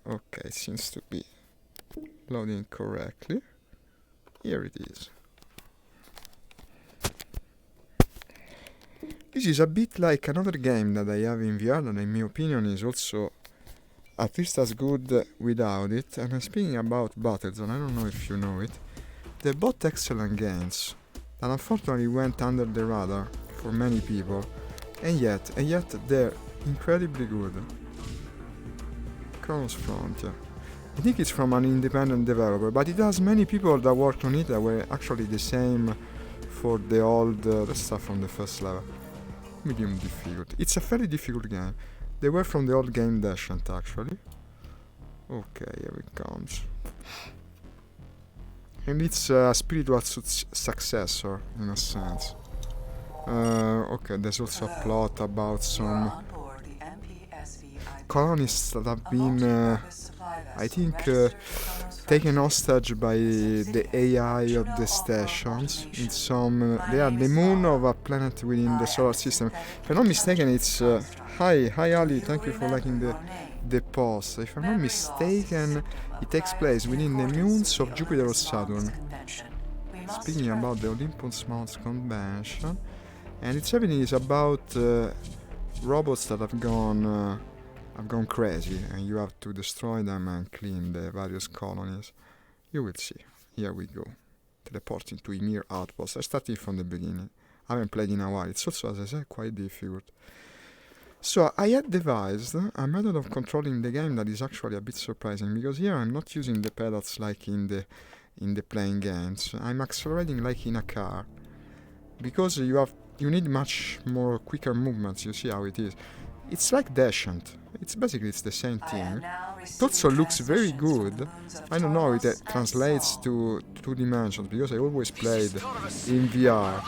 Okay, it seems to be loading correctly. Here it is. This is a bit like another game that I have in VR that in my opinion is also at least as good without it. And I'm speaking about Battlezone, I don't know if you know it. They bought excellent games that unfortunately went under the radar for many people, and yet they're incredibly good. Cross Frontier. I think it's from an independent developer, but it has many people that worked on it that were actually the same for the old the stuff from the first level. Medium difficult. It's a fairly difficult game. They were from the old game Descent actually. Okay, here it comes. And it's a spiritual successor in a sense. Okay, there's also a plot about some colonists that have been, I think, taken hostage by the AI of the stations in some. They are the moon of a planet within the solar system. If I'm not mistaken, it's hi Ali. Thank you for liking the post. If I'm not mistaken, it takes place within the moons of Jupiter or Saturn. Speaking about the Olympus Mons convention, and it's everything is about robots that have gone crazy, and you have to destroy them and clean the various colonies. You will see. Here we go. Teleporting to Ymir Outpost. I started from the beginning. I haven't played in a while. It's also, as I said, quite difficult. So I had devised a method of controlling the game that is actually a bit surprising, because here I'm not using the pedals like in the playing games. I'm accelerating like in a car, because you need much more quicker movements. You see how it is. It's like Descent. It's the same thing. It also looks very good. I don't know if it translates to 2 dimensions, because I always played in VR.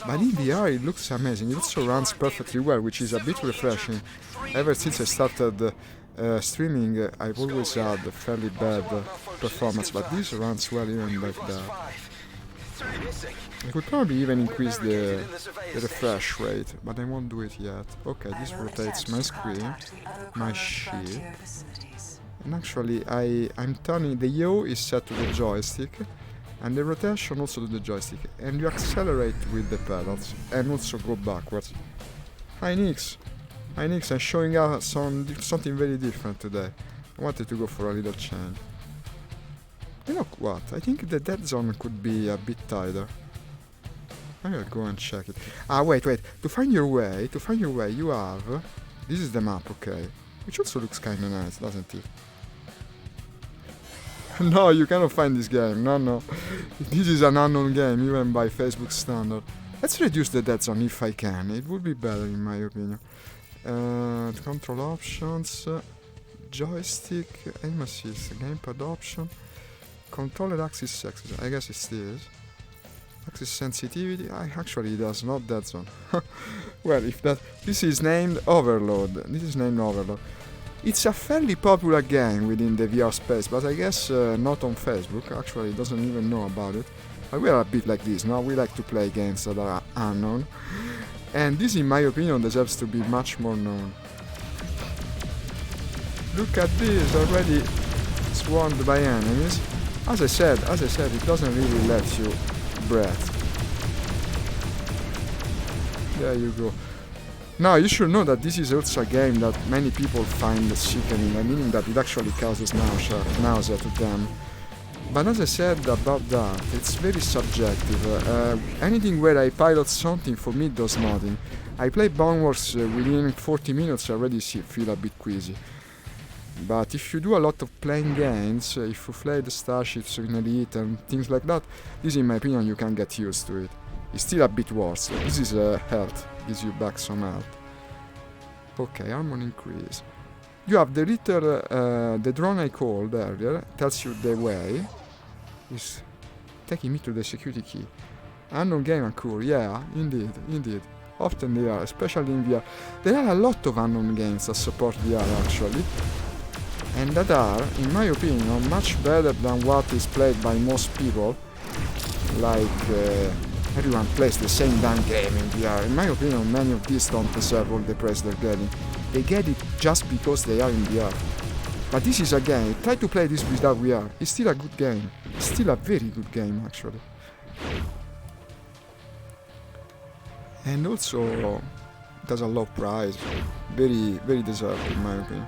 But in VR it looks amazing. It also runs perfectly well, which is a bit refreshing. Ever since I started streaming, I've always had a fairly bad performance, but this runs well even like that. I could probably even increase the refresh rate, but I won't do it yet. Okay, this rotates my screen, my ship. And actually I'm turning, the yaw is set to the joystick, and the rotation also to the joystick. And you accelerate with the pedals, and also go backwards. Hi Nix, I'm showing us something very different today. I wanted to go for a little change. You know what, I think the dead zone could be a bit tighter. I will go and check it. Ah, wait, to find your way, you have... This is the map, okay. Which also looks kinda nice, doesn't it? No, you cannot find this game, no. This is an unknown game, even by Facebook standard. Let's reduce the dead zone if I can, it would be better in my opinion. Control options, joystick, aim assist, gamepad option, controller axis, I guess it's this. Axis sensitivity, actually it does not dead zone. Well, this is named Overload. It's a fairly popular game within the VR space, but I guess not on Facebook. Actually, it doesn't even know about it. But we are a bit like this, no? We like to play games that are unknown. And this, in my opinion, deserves to be much more known. Look at this, already swarmed by enemies. As I said, it doesn't really let you breath. There you go. Now you should know that this is also a game that many people find sickening, meaning that it actually causes nausea to them. But as I said about that, it's very subjective. Anything where I pilot something, for me does nothing. I play Boneworks within 40 minutes I already feel a bit queasy. But if you do a lot of playing games, if you play the starships in Elite and things like that, this in my opinion you can get used to it. It's still a bit worse. This is health, gives you back some health. Okay, armor increase. You have the litter, the drone I called earlier, tells you the way. It's taking me to the security key. Unknown game and cool, yeah, indeed. Often they are, especially in VR. There are a lot of unknown games that support VR actually. And that are, in my opinion, much better than what is played by most people. Like, everyone plays the same damn game in VR. In my opinion, many of these don't deserve all the praise they're getting. They get it just because they are in VR. But this is a game. Try to play this without VR. It's still a good game. It's still a very good game, actually. And also, it has a low price. Very, very deserved, in my opinion.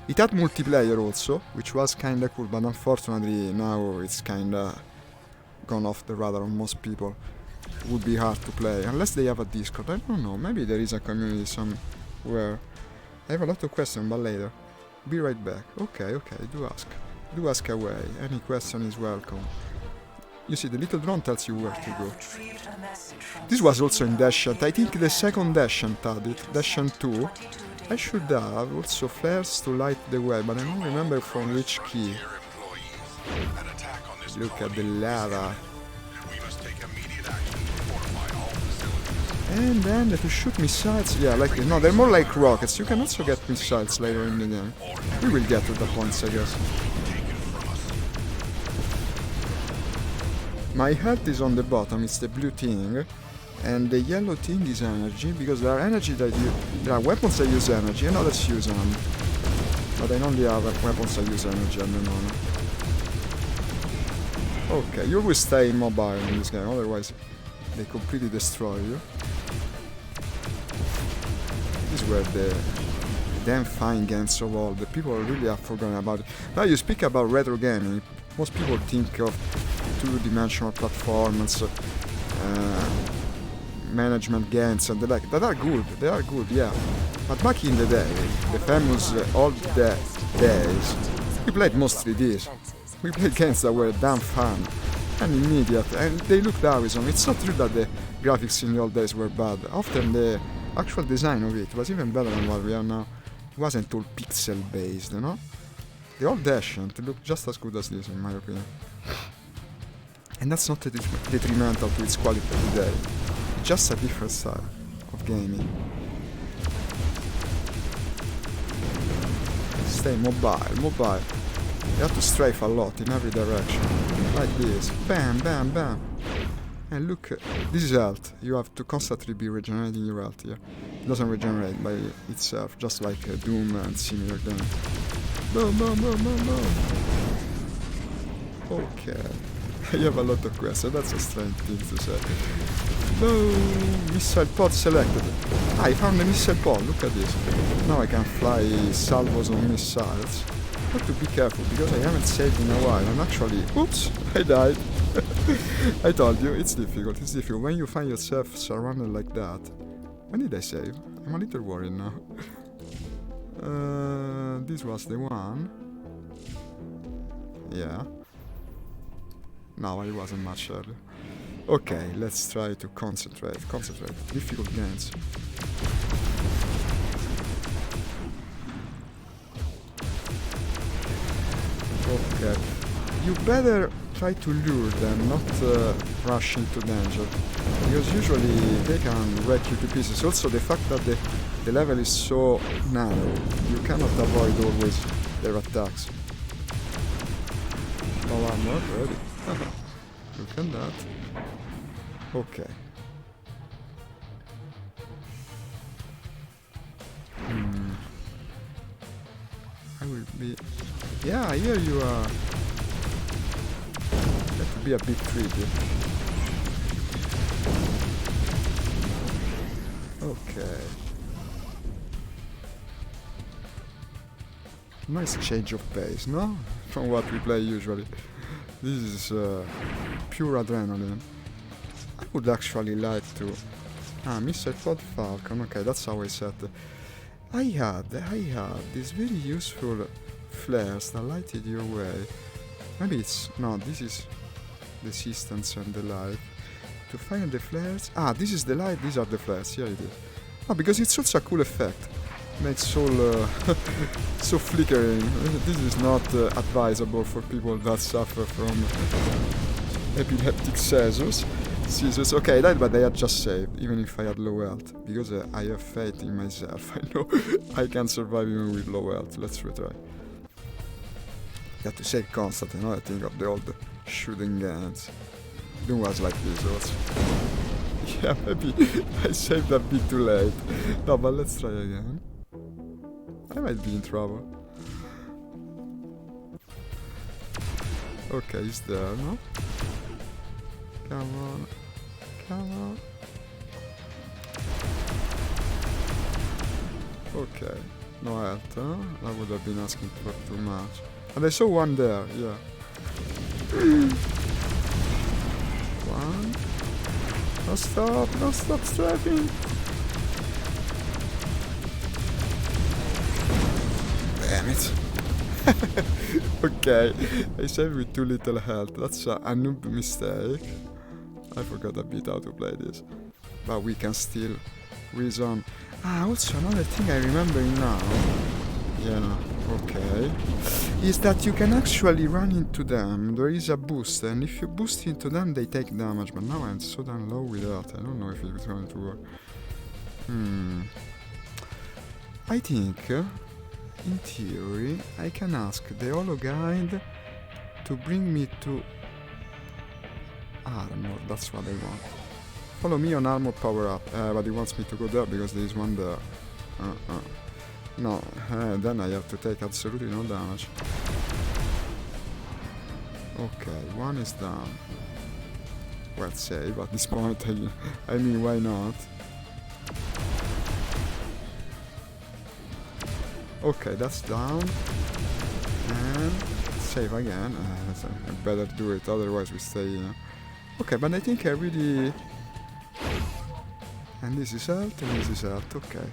It had multiplayer also, which was kinda cool, but unfortunately now it's kinda gone off the radar of most people. It would be hard to play, unless they have a Discord. I don't know, maybe there is a community somewhere. I have a lot of questions, but later. Be right back. Okay, do ask. Do ask away. Any question is welcome. You see, the little drone tells you where to go. This was also in Descent. I think the second Descent had it. Descent 2. I should have also flares to light the way, but I don't remember from which key. Look at the lava. And then to shoot missiles, yeah, like, no, they're more like rockets. You can also get missiles later in the game. We will get to the points, I guess. My health is on the bottom, it's the blue thing. And the yellow thing is energy, because there are there are weapons that use energy and others use them. But I only have weapons that use energy at the moment. Okay, you always stay mobile in this game, otherwise they completely destroy you. This is where the damn fine games of all, the people really have forgotten about it. Now you speak about retro gaming, most people think of two-dimensional platforms, management games and the like. They are good, yeah. But back in the day, the famous old days, we played mostly this. We played games that were damn fun and immediate, and they looked awesome. It's not true that the graphics in the old days were bad. Often the actual design of it was even better than what we are now. It wasn't all pixel based, you know? The old Descent looked just as good as this, in my opinion. And that's not detrimental to its quality today. It's just a different style of gaming. Stay mobile. You have to strafe a lot in every direction. Like this. Bam, bam, bam. And look, this is health. You have to constantly be regenerating your health here. It doesn't regenerate by itself, just like Doom and similar games. Boom, boom, boom, boom, boom. Okay. I have a lot of questions, that's a strange thing to say. Boom! Missile pod selected. I found the missile pod, look at this. Now I can fly salvos of missiles. I have to be careful because I haven't saved in a while and actually, oops, I died. I told you, it's difficult. When you find yourself surrounded like that. When did I save? I'm a little worried now. This was the one. Yeah. No, it wasn't much earlier. Okay, let's try to concentrate. Difficult games. Okay. You better try to lure them, not rush into danger. Because usually they can wreck you to pieces. Also the fact that the level is so narrow, you cannot avoid always their attacks. Oh, I'm not ready. Look at that. Okay. I will be... Yeah, here you are. That would be a bit tricky. Okay. Nice change of pace, no? From what we play usually. This is pure adrenaline. I would actually like to... Missile Pod Falcon, okay, that's how I set it. I had these very useful flares that lighted your way. Maybe it's... No, this is the distance and the light. To find the flares... this is the light, these are the flares, here it is. Because it's also a cool effect. Makes all so flickering. This is not advisable for people that suffer from epileptic seizures. Okay, I died, but I had just saved, even if I had low health, because I have faith in myself. I know I can survive even with low health. Let's retry. You have to save constantly, I think of the old shooting games. Doom was like this also. Yeah, maybe I saved a bit too late. No, but let's try again. I might be in trouble. Okay, he's there, no? Come on. Come on. Okay. No health, huh? I would have been asking for too much. And I saw one there, yeah. One. No stop, no stop strafing. Damn it. Okay, I saved with too little health. That's a noob mistake. I forgot a bit how to play this. But we can still reason. Ah, also another thing I remember now. Yeah, okay. Is that you can actually run into them. There is a boost, and if you boost into them, they take damage. But now I'm so damn low with that. I don't know if it's going to work. I think, in theory, I can ask the holo guide to bring me to armor. That's what I want. Follow me on armor power up. But he wants me to go there because there is one there. No, then I have to take absolutely no damage. Okay, one is down. Well, save at this point. I mean, why not? Okay, that's down. And save again. I better do it, otherwise we stay here. Okay, but I think I really... And this is health, and this is health, okay.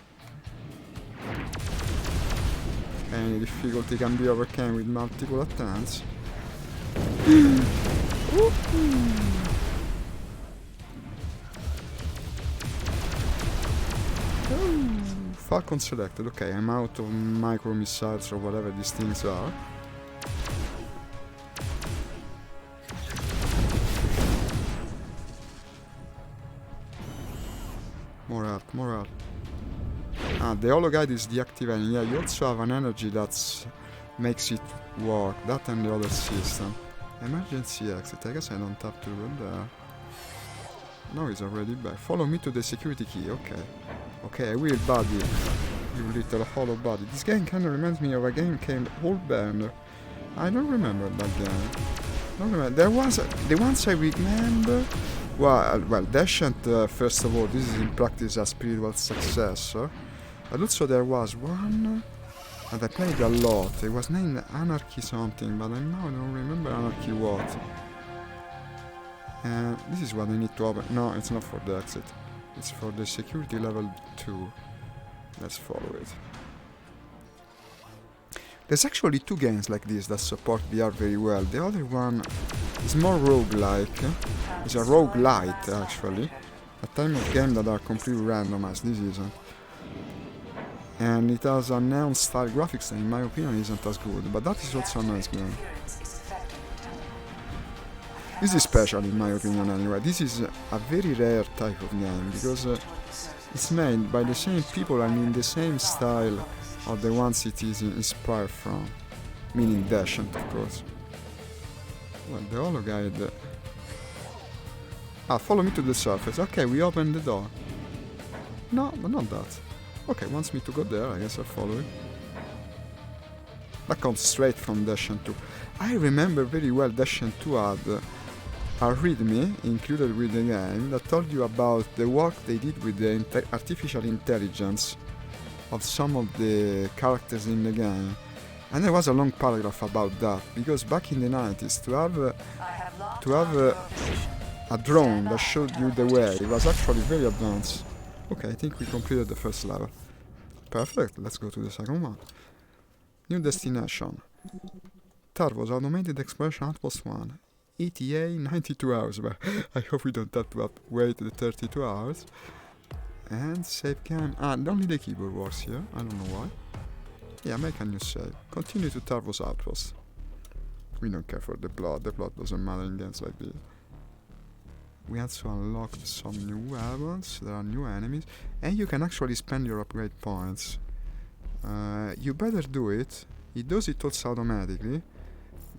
Any difficulty can be overcome with multiple attempts. Falcon selected, okay, I'm out of micro missiles or whatever these things are. More up, more up. Ah, the holo guide is deactivating. Yeah, you also have an energy that makes it work. That and the other system. Emergency exit. I guess I don't have to go there. No, he's already back. Follow me to the security key. Okay. Okay, I will, buddy. You little holo buddy. This game kind of reminds me of a game called Oldband. I don't remember that game. Don't remember. There was the ones I remember. Well, Descent, first of all, this is in practice a spiritual success. But also there was one that I played a lot. It was named Anarchy something, but I now don't remember Anarchy what. And this is what I need to open. No, it's not for the exit. It's for the security level 2. Let's follow it. There's actually 2 games like this that support VR very well. The other one is more roguelike. It's a roguelite actually. A type of game that are completely randomized. This isn't. And it has a neon style graphics that in my opinion isn't as good, but that is also a nice game. This is special in my opinion anyway. This is a very rare type of game because it's made by the same people and in the same style of the ones it is inspired from. Meaning Descent, of course. Well, the holo guide... follow me to the surface. Okay, we open the door. No, but not that. Okay, wants me to go there, I guess I'll follow it. That comes straight from Descent 2. I remember very well Descent 2 had a readme included with the game that told you about the work they did with the artificial intelligence of some of the characters in the game. And there was a long paragraph about that, because back in the 90s to have a drone that showed you the way, it was actually very advanced. Okay, I think we completed the first level. Perfect, let's go to the second one. New destination. Tarvos Automated Exploration Outpost 1. ETA 92 hours, but I hope we don't have to wait the 32 hours. And save game. Only the keyboard works here, I don't know why. Yeah, make a new save. Continue to Tarvos Outpost. We don't care for the plot doesn't matter in games like this. We also unlocked some new weapons, there are new enemies, and you can actually spend your upgrade points. You better do it. It does it also automatically,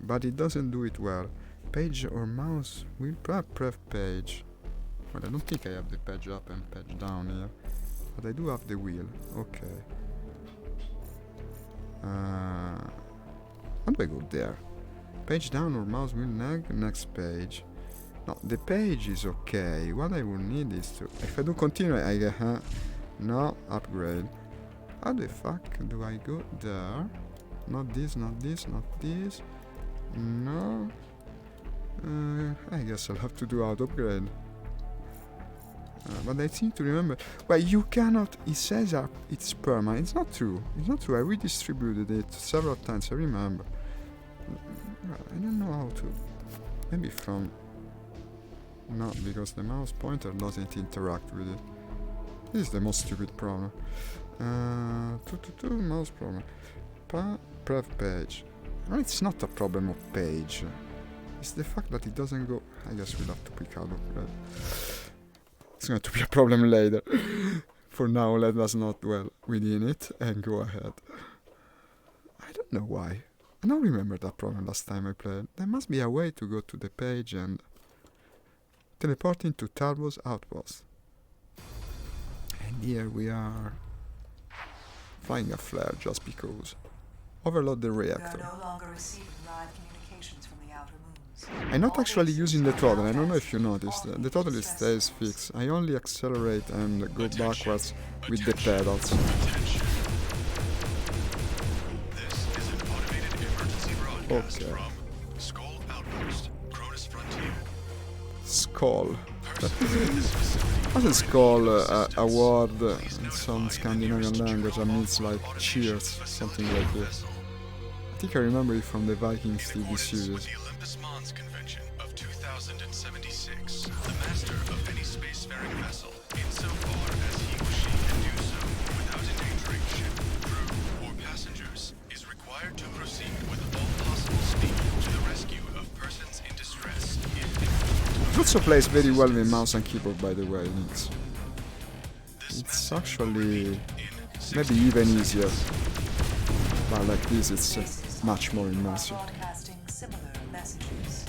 but it doesn't do it well. Page or mouse will press page. Well, I don't think I have the page up and page down here, but I do have the wheel. Okay. How do I go there? Page down or mouse wheel next page. No, the page is okay. What I will need is to... If I do continue, I get... no, upgrade. How the fuck do I go there? Not this, not this, not this. No. I guess I'll have to do auto upgrade. But I seem to remember... Well, you cannot... It says it's permanent. It's not true. It's not true. I redistributed it several times. I remember. I don't know how to... Maybe from... No, because the mouse pointer doesn't interact with it. This is the most stupid problem. Mouse problem. Prev page. No, it's not a problem of page. It's the fact that it doesn't go... I guess we'll have to pick out upgrade. It's going to be a problem later. For now, let us not dwell within it and go ahead. I don't know why. I don't remember that problem last time I played. There must be a way to go to the page and teleport into Turbo's outpost. And here we are flying a flare just because. Overload the reactor. We are no longer receiving live communications from the outer moons. I'm not actually using the throttle. I don't know if you noticed. The throttle stays fixed. I only accelerate and go backwards with the pedals. Okay. Skull. Wasn't skull a word in some Scandinavian language that means like cheers, something like this? I think I remember it from the Vikings TV series. The master of any spacefaring vessel, insofar as he or she can do so without endangering ship, crew, or passengers, is required to proceed with all possible speed to the rescue of persons in distress. It also plays very well with mouse and keyboard, by the way. It's actually maybe even easier. But like this, it's much more immersive. Broadcasting similar messages.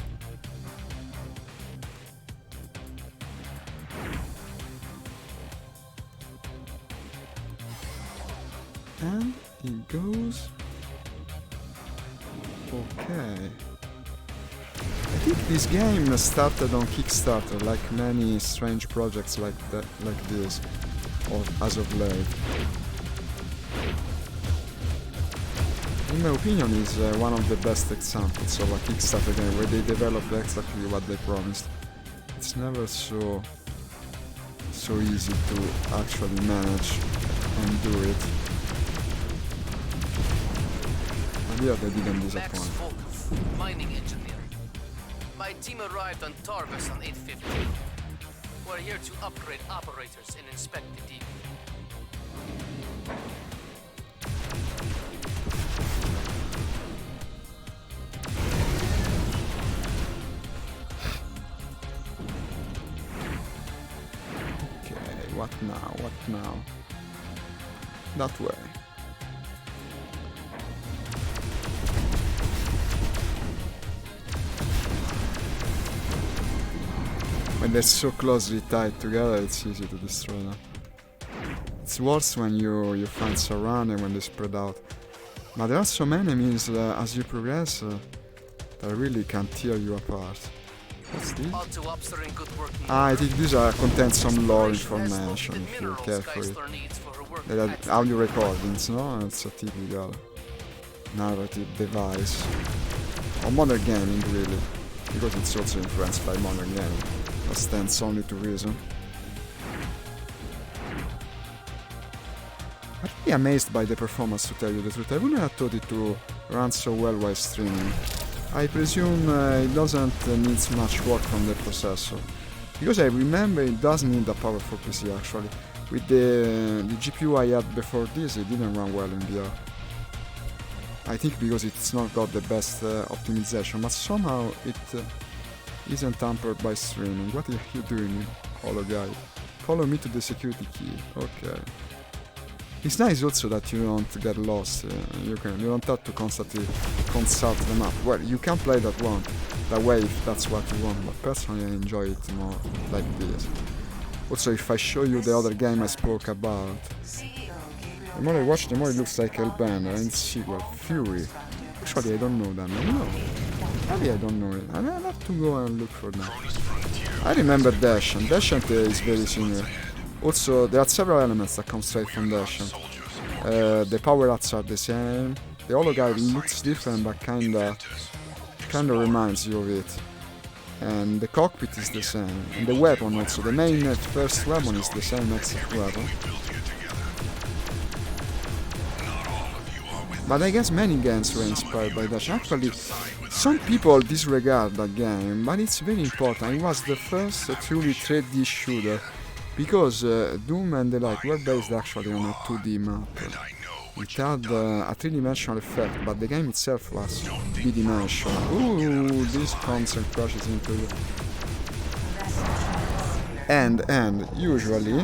And it goes... Okay. I think this game started on Kickstarter, like many strange projects like that, like this, or as of late. In my opinion, is one of the best examples of a Kickstarter game where they developed exactly what they promised. It's never so easy to actually manage and do it. Yeah, they didn't disappoint. Mining engineer. My team arrived on Targus on 8:50. We're here to upgrade operators and inspect the deep. Okay, what now? What now? That way. When they're so closely tied together, it's easy to destroy them. It's worse when you find surrounded when they spread out. But there are some enemies as you progress that really can tear you apart. What's this? I think these contain some lore information if you care for it. They are audio recordings, no? It's a typical narrative device. Or modern gaming, really. Because it's also influenced by modern gaming. That stands only to reason. I'm really amazed by the performance, to tell you the truth. I wouldn't have thought it to run so well while streaming. I presume it doesn't need much work from the processor. Because I remember it does need a powerful PC actually. With the GPU I had before this, it didn't run well in VR. I think because it's not got the best optimization, but somehow it isn't tampered by streaming. What are you doing, holo guy? Follow me to the security key. Okay. It's nice also that you don't get lost. You don't have to constantly consult the map. Well, you can play that way if that's what you want, but personally I enjoy it more like this. Also, if I show you the other game I spoke about, The more I watch, the more it looks like Hellbender and its sequel, Fury. Actually, I don't know them. No. Maybe I don't know it. I have to go and look for them. I remember Dashant. Dashant is very similar. Also, there are several elements that come straight from Dashant. The power-ups are the same. The hologuy looks different, but kinda reminds you of it. And the cockpit is the same. And the weapon also. The main first weapon is the same exact weapon. But I guess many games were inspired by Dash. Actually, some people disregard that game, but it's very important. It was the first truly 3D shooter, because Doom and the like were based actually on a 2D map. It had a 3-dimensional effect, but the game itself was B-dimensional. Ooh, this console crashes into you. And usually,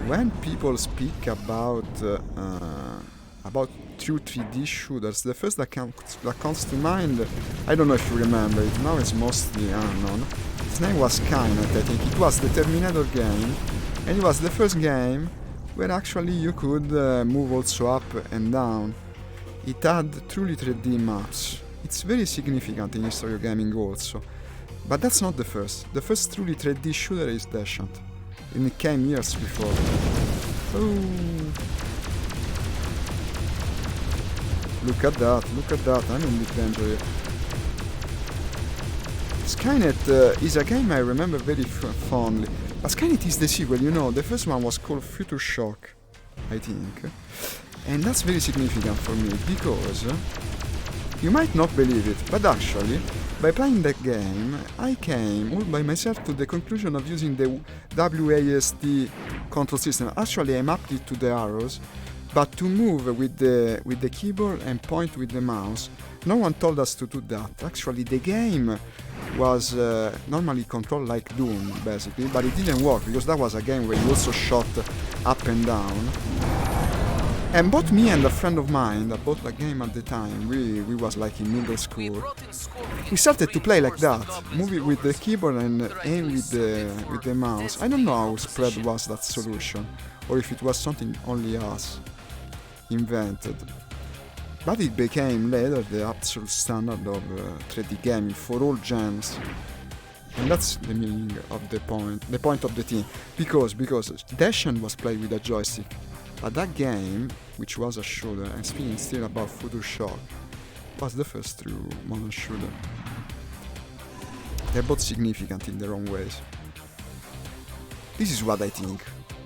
when people speak about true 3D shooters, the first that comes to mind, I don't know if you remember it, now it's mostly unknown. His name was Skynet, I think. It was the Terminator game, and it was the first game where actually you could move also up and down. It had truly 3D maps. It's very significant in history of gaming also. But that's not the first. The first truly 3D shooter is Dashant. And it came years before. Oh. Look at that, I'm in big danger here. Skynet is a game I remember very fondly. But Skynet is the sequel, you know. The first one was called Future Shock, I think. And that's very significant for me, because you might not believe it, but actually, by playing that game, I came all by myself to the conclusion of using the WASD control system. Actually, I mapped it to the arrows, but to move with the keyboard and point with the mouse, no one told us to do that. Actually, the game was normally controlled like Doom, basically, but it didn't work, because that was a game where you also shot up and down. And both me and a friend of mine that bought the game at the time, we was like in middle school, we started to play like that, move it with the keyboard and aim with the mouse. I don't know how spread was that solution, or if it was something only us invented. But it became later the absolute standard of 3D gaming for all gens. And that's the meaning of the point of the thing. Because Dashant was played with a joystick. But that game, which was a shooter, and speaking still about Future Shock, was the first true modern shooter. They're both significant in their own ways. This is what I think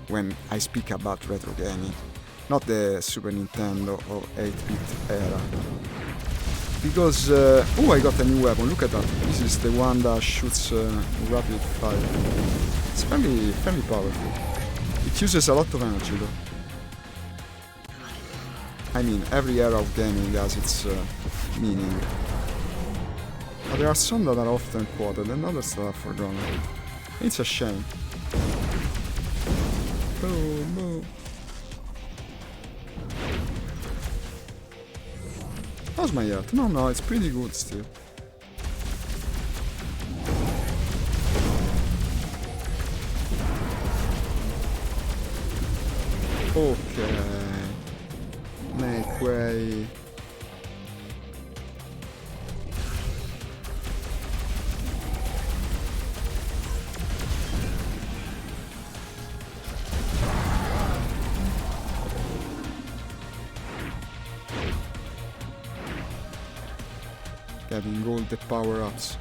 when I speak about retro gaming. Not the Super Nintendo or 8-bit era. Because, oh, I got a new weapon, look at that. This is the one that shoots rapid fire. It's fairly powerful. It uses a lot of energy though. I mean, every era of gaming has its meaning. But there are some that are often quoted and others that are forgotten. It's a shame. Boom, boom. How's my health? No, it's pretty good still. Okay. Make way. Getting all the power-ups.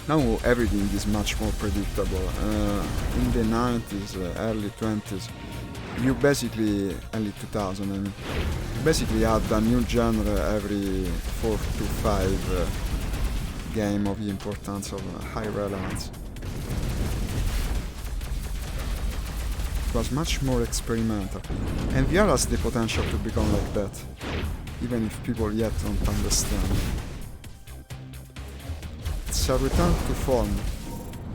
Now everything is much more predictable. In the 90s, early 20s, you basically, early 2000, I mean, you basically had a new genre every 4 to 5 game of importance, of high relevance. It was much more experimental, and VR has the potential to become like that, even if people yet don't understand. It's a return to form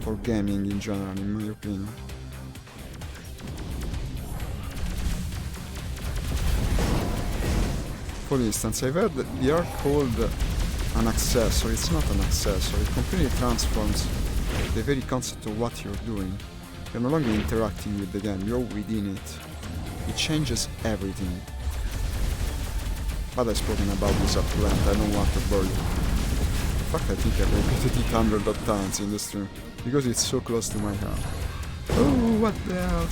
for gaming in general, in my opinion. For instance, I've heard that VR called an accessory. It's not an accessory. It completely transforms the very concept of what you're doing. You're no longer interacting with the game, you're within it. It changes everything. But I've spoken about this at length, I don't want to bore you. In fact, I think I've repeated it hundreds of times in the stream, because it's so close to my heart. Oh, what the hell?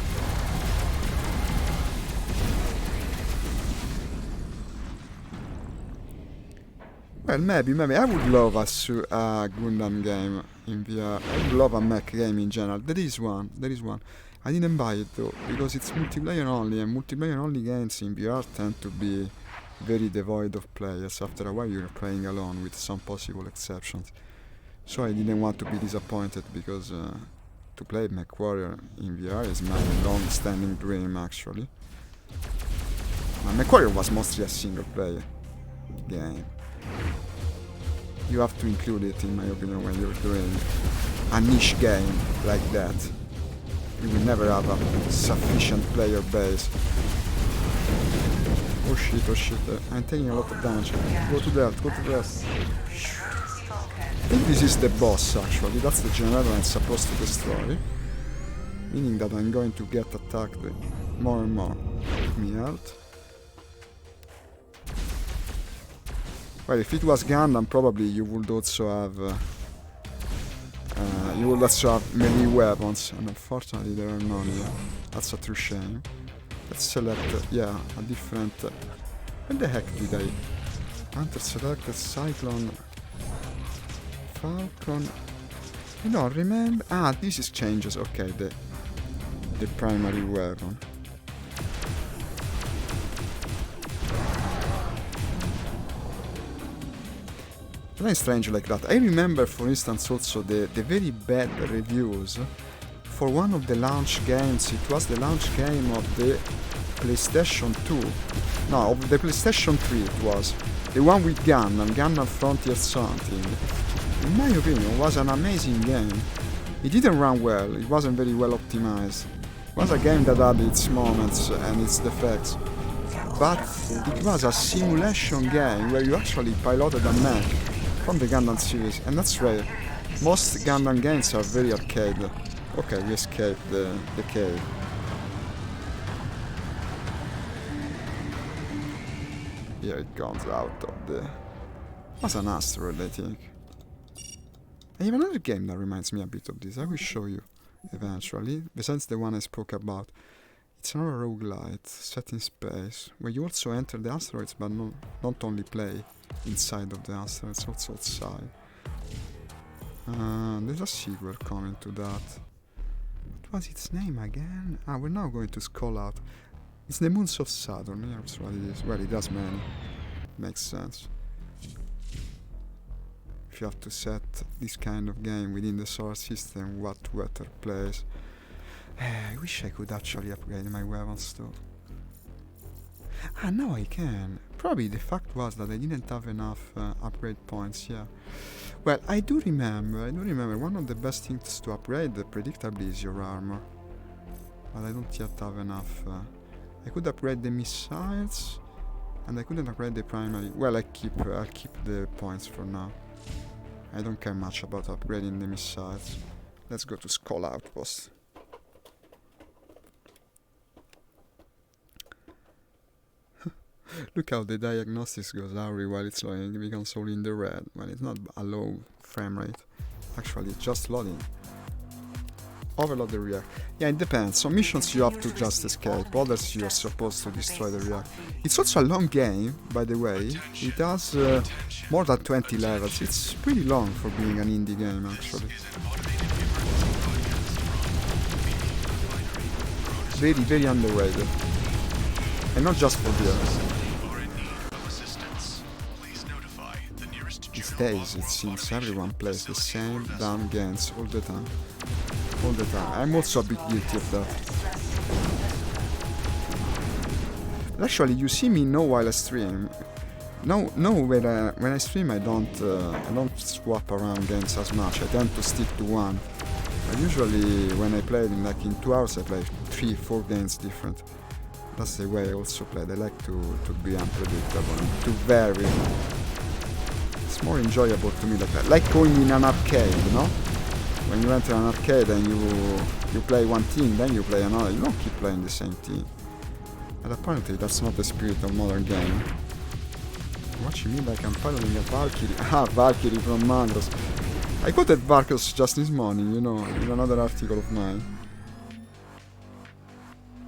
Well, maybe. I would love a Gundam game in VR. I would love a mech game in general. There is one. I didn't buy it though, because it's multiplayer only, and multiplayer only games in VR tend to be very devoid of players. After a while you're playing alone, with some possible exceptions. So I didn't want to be disappointed, because to play MechWarrior in VR is my long-standing dream, actually. MechWarrior was mostly a single-player game. You have to include it, in my opinion, when you're doing a niche game like that. You will never have a sufficient player base. Oh shit, I'm taking a lot of damage. Go to death. I think this is the boss, actually. That's the general I'm supposed to destroy. Meaning that I'm going to get attacked more and more. Let me out. Well, if it was Gundam, probably you would also have melee weapons, and unfortunately there are none here. That's a true shame. Let's select, a different... When the heck did I... Hunter selected, Cyclone... Falcon... I don't remember... Ah, this is changes, okay, the primary weapon. Something strange like that. I remember, for instance, also the very bad reviews for one of the launch games. It was the launch game of the PlayStation 2. No, of the PlayStation 3 it was. The one with Gundam Frontier something. In my opinion, was an amazing game. It didn't run well, it wasn't very well optimized. It was a game that had its moments and its defects. But it was a simulation game where you actually piloted a mech from the Gundam series, and that's rare. Most Gundam games are very arcade. Okay, we escaped the cave. Here it comes out of the... What's an asteroid, I think. I have another game that reminds me a bit of this. I will show you eventually, besides the one I spoke about. It's another roguelite set in space, where you also enter the asteroids, but don't only play inside of the asteroids, also outside. There's a sequel coming to that. What was its name again? Ah, we're now going to scroll out. It's the Moons of Saturn, yeah, that's what it is. Well, it does many. Makes sense. If you have to set this kind of game within the solar system, what better place? I wish I could actually upgrade my weapons though. Ah, now I can. Probably the fact was that I didn't have enough upgrade points, yeah. Well, I do remember one of the best things to upgrade predictably is your armor. But I don't yet have enough. I could upgrade the missiles, and I couldn't upgrade the primary. Well, I'll keep the points for now. I don't care much about upgrading the missiles. Let's go to Skull Outpost. Look how the diagnostics goes out while it's loading. It becomes all in the red when it's not a low frame rate. Actually, it's just loading. Overload the reactor. Yeah, it depends. Some missions you have to just escape, others you are supposed to destroy the reactor. It's also a long game, by the way. It has more than 20 levels. It's pretty long for being an indie game, actually. Very, very underrated. And not just for VR. These days, it seems everyone plays the same damn games all the time. I'm also a bit guilty of that. But actually, you see me know while I stream. No, when I stream, I don't swap around games as much. I tend to stick to one. But usually, when I play in 2 hours, I play 3-4 games different. That's the way I also play. I like to be unpredictable and to vary. It's more enjoyable to me like going in an arcade, you know? When you enter an arcade and you play one team, then you play another. You don't keep playing the same team. And apparently that's not the spirit of modern game. What you mean like I'm piloting a Valkyrie? Ah, Valkyrie from Macross. I quoted Macross just this morning, you know, in another article of mine.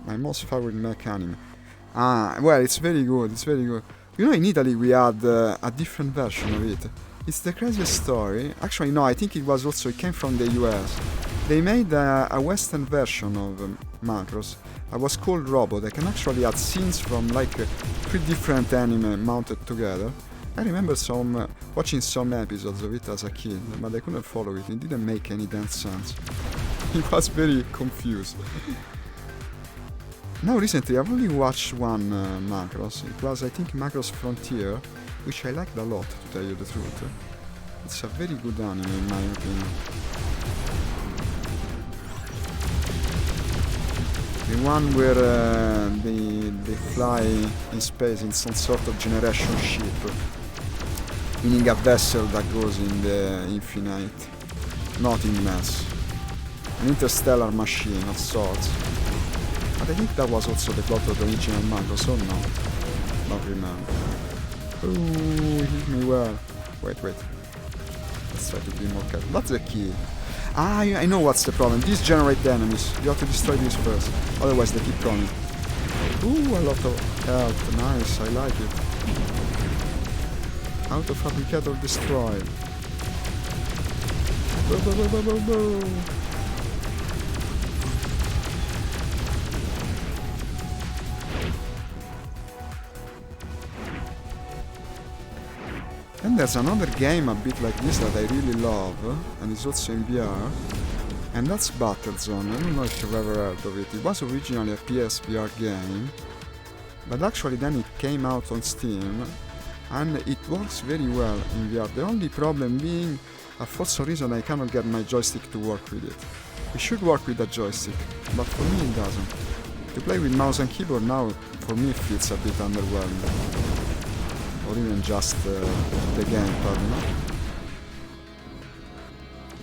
My most favorite mech anime. Ah, well, it's very good, it's very good. You know, in Italy we had a different version of it. It's the craziest story. Actually, no, I think it came from the US. They made a western version of Macross. It was called Robotech and actually had scenes from like 3 different anime mounted together. I remember watching some episodes of it as a kid, but I couldn't follow it. It didn't make any damn sense. He was very confused. Now recently I've only watched one Macross. It was, I think, Macross Frontier, which I liked a lot, to tell you the truth. It's a very good anime in my opinion. The one where they fly in space in some sort of generation ship, meaning a vessel that goes in the infinite, not in mass. An interstellar machine of sorts. But I think that was also the plot of the original Macross, or no? Don't remember. Ooh, he hit me well. Wait. Let's try to be more careful. That's the key. Ah, I know what's the problem. These generate the enemies. You have to destroy these first. Otherwise they keep coming. Ooh, a lot of health. Nice, I like it. Auto-fabricator destroyed. Boom. Then there's another game a bit like this that I really love, and it's also in VR, and that's Battlezone. I don't know if you've ever heard of it. It was originally a PSVR game, but actually then it came out on Steam, and it works very well in VR. The only problem being, for some reason I cannot get my joystick to work with it. It should work with a joystick, but for me it doesn't. To play with mouse and keyboard now, for me it feels a bit underwhelming. Or even just the gamepad, you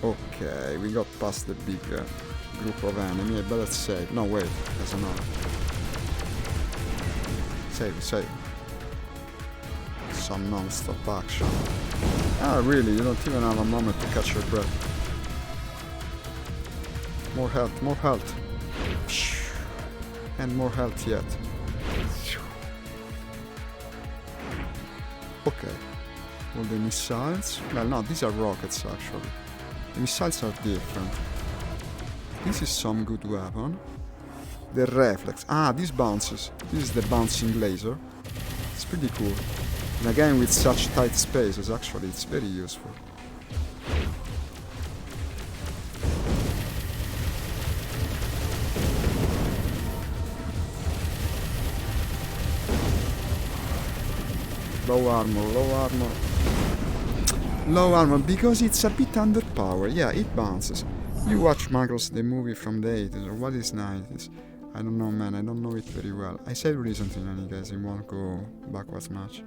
know? Okay, we got past the big group of enemy. I better save. No, wait, there's another. Save. Some non-stop action. Ah, really? You don't even have a moment to catch your breath. More health. And more health yet. Okay. All the missiles. Well, no, these are rockets actually. The missiles are different. This is some good weapon. The reflex. Ah, this bounces. This is the bouncing laser. It's pretty cool. And again, with such tight spaces, actually, it's very useful. Low armor, because it's a bit underpowered. Yeah, it bounces. You watch Macross the movie from the 80s, or what is 90s? I don't know, man, I don't know it very well. I saved recently in any case, it won't go backwards much.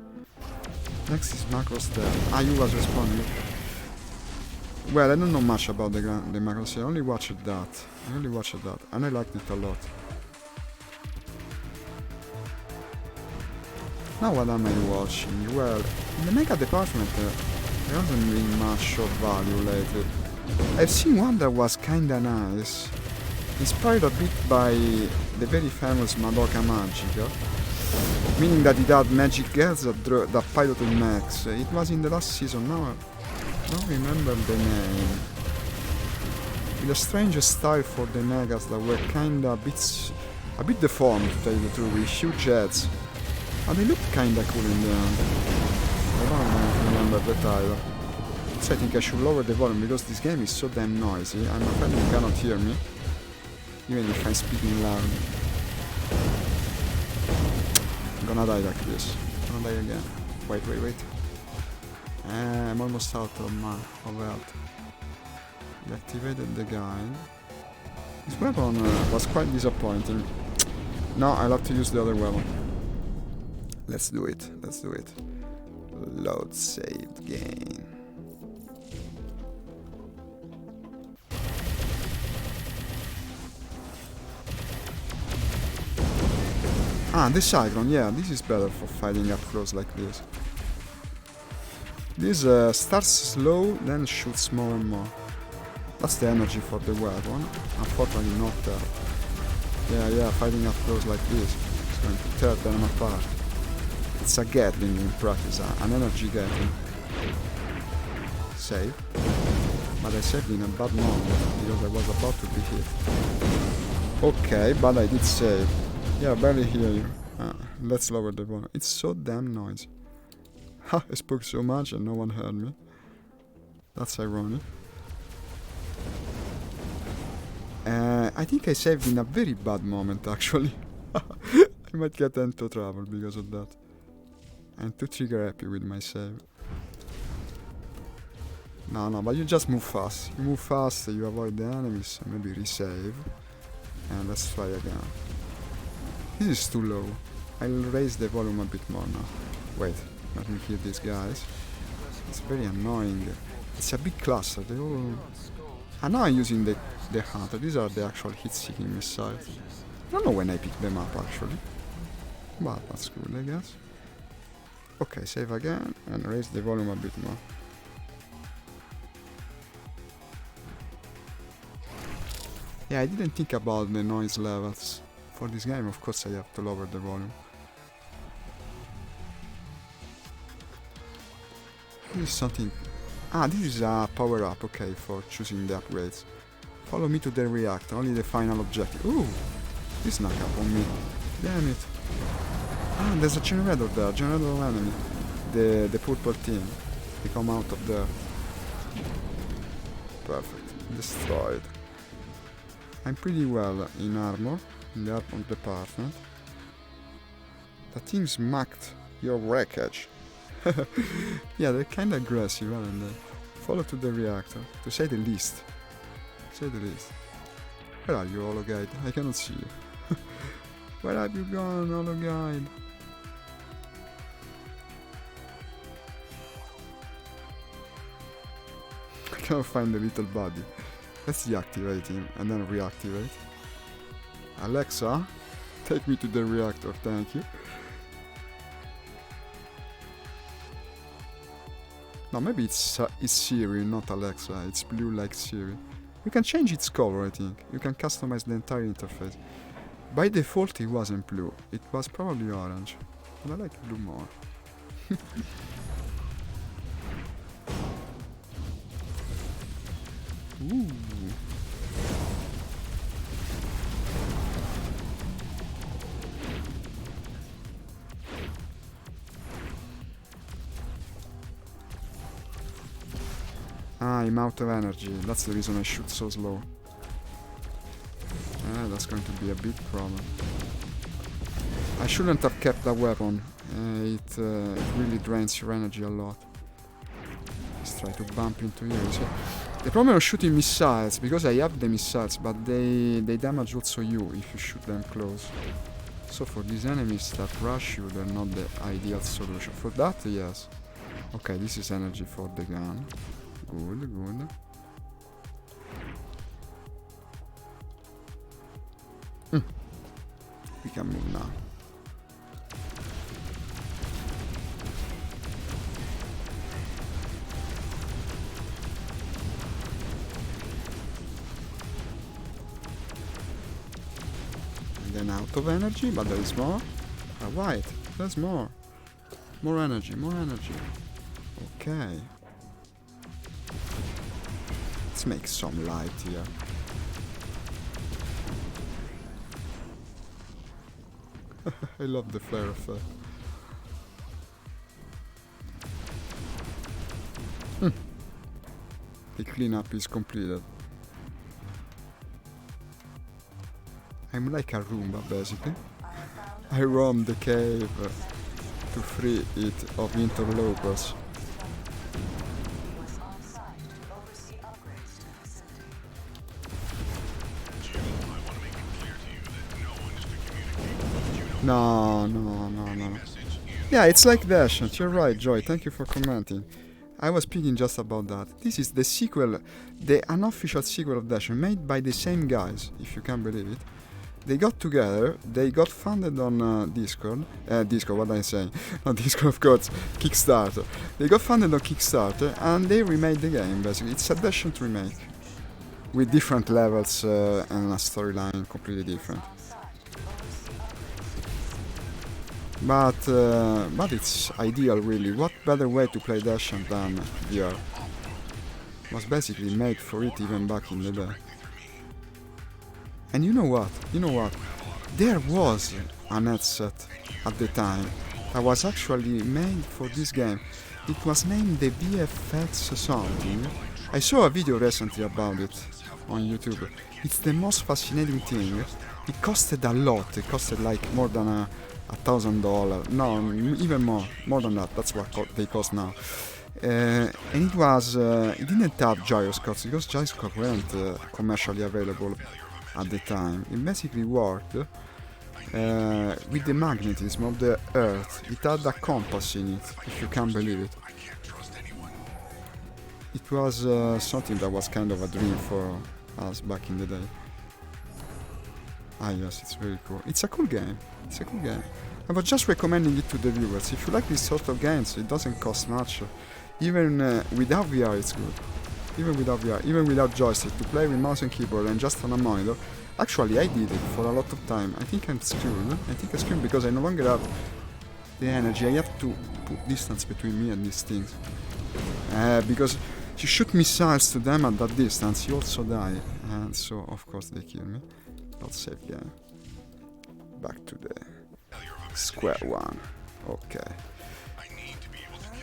Next is Macross there. Ah, you was responding. Well, I don't know much about the Macross, I only watched that. And I liked it a lot. Now what am I watching? Well, in the mecha department there hasn't been much of value lately. I've seen one that was kinda nice, inspired a bit by the very famous Madoka Magica, meaning that it had magic girls that piloted mechs. It was in the last season, now I don't remember the name. With a strange style for the mechas that were kinda a bit deformed, to tell you the truth, with huge heads. And they looked kinda cool in the end. I don't remember the title. So I think I should lower the volume because this game is so damn noisy. I'm afraid you cannot hear me, even if I'm speaking loud. I'm gonna die like this. I'm gonna die again. Wait. I'm almost out of health. Deactivated the guy. This weapon was quite disappointing. No, I'll have to use the other weapon. Let's do it. Load saved gain. Ah, the Cyclone, yeah, this is better for fighting up close like this. This starts slow, then shoots more and more. That's the energy for the weapon. Unfortunately not there. Yeah, fighting up close like this. It's going to tear them apart. It's a Gatling in practice, an energy Gatling. Save. But I saved in a bad moment because I was about to be hit. Okay, but I did save. Yeah, barely hear you. Let's lower the volume. It's so damn noisy. Ha! I spoke so much and no one heard me. That's ironic. I think I saved in a very bad moment, actually. I might get into trouble because of that. I'm too trigger happy with my save. No, but you just move fast. You move fast, you avoid the enemies, maybe resave. And let's try again. This is too low. I'll raise the volume a bit more now. Wait, let me hear these guys. It's very annoying. It's a big cluster, they all... And now I'm using the Hunter. These are the actual hit-seeking missiles. I don't know when I picked them up, actually. But that's cool, I guess. Okay, save again, and raise the volume a bit more. Yeah, I didn't think about the noise levels. For this game, of course, I have to lower the volume. This is something... Ah, this is a power-up, okay, for choosing the upgrades. Follow me to the reactor, only the final objective. Ooh! This snuck up on me. Damn it. Ah, there's a generator there, generator enemy. The purple team. They come out of there. Perfect. Destroyed. I'm pretty well in armor, in the armor department. The team smacked your wreckage. Yeah, they're kinda aggressive, aren't they? Follow to the reactor, to say the least. Say the least. Where are you, Hologuide? I cannot see you. Where have you gone, Hologuide? I cannot find the little body. Let's deactivate him and then reactivate. Alexa, take me to the reactor, thank you. No, maybe it's Siri, not Alexa. It's blue like Siri. You can change its color, I think. You can customize the entire interface. By default, it wasn't blue. It was probably orange. But I like blue more. Ooh. Ah, I'm out of energy. That's the reason I shoot so slow. Ah, that's going to be a big problem. I shouldn't have kept that weapon. It really drains your energy a lot. Let's try to bump into you. So, the problem of shooting missiles, because I have the missiles, but they damage also you if you shoot them close. So for these enemies that rush you, they're not the ideal solution. For that, yes. Okay, this is energy for the gun. Good, good. We can move now. And then out of energy, but there is more. Right, there's more. More energy, more energy. Okay. Let's make some light here. I love the flare effect. The cleanup is completed. I'm like a Roomba, basically. I roam the cave to free it of interlopers. No. Yeah, it's like Dashant. You're right, Joy. Thank you for commenting. I was speaking just about that. This is the sequel, the unofficial sequel of Dashant, made by the same guys, if you can believe it. They got together, they got funded on Discord, what am I saying? Not Discord, of course, Kickstarter. They got funded on Kickstarter and they remade the game, basically. It's a Dashant remake, with different levels and a storyline completely different. But it's ideal, really. What better way to play Dashant than VR? It was basically made for it even back in the day. And you know what? There was an headset at the time that was actually made for this game. It was named the VFX something. I saw a video recently about it on YouTube. It's the most fascinating thing. It costed a lot. It costed like more than $1,000. No, even more than that. That's what they cost now. And it was, it didn't have gyroscopes because gyroscopes weren't commercially available at the time. It basically worked with the magnetism of the Earth. It had a compass in it, if you can believe it. It was something that was kind of a dream for us back in the day. Ah yes, it's very cool. It's a cool game. I was just recommending it to the viewers. If you like this sort of games, it doesn't cost much. Even without VR it's good. Even without joystick, to play with mouse and keyboard and just on a monitor. Actually, I did it for a lot of time. I think I'm screwed because I no longer have the energy. I have to put distance between me and these things. Because if you shoot missiles to them at that distance, you also die. And so, of course, they kill me. Not safe game. Back to the square one. Okay.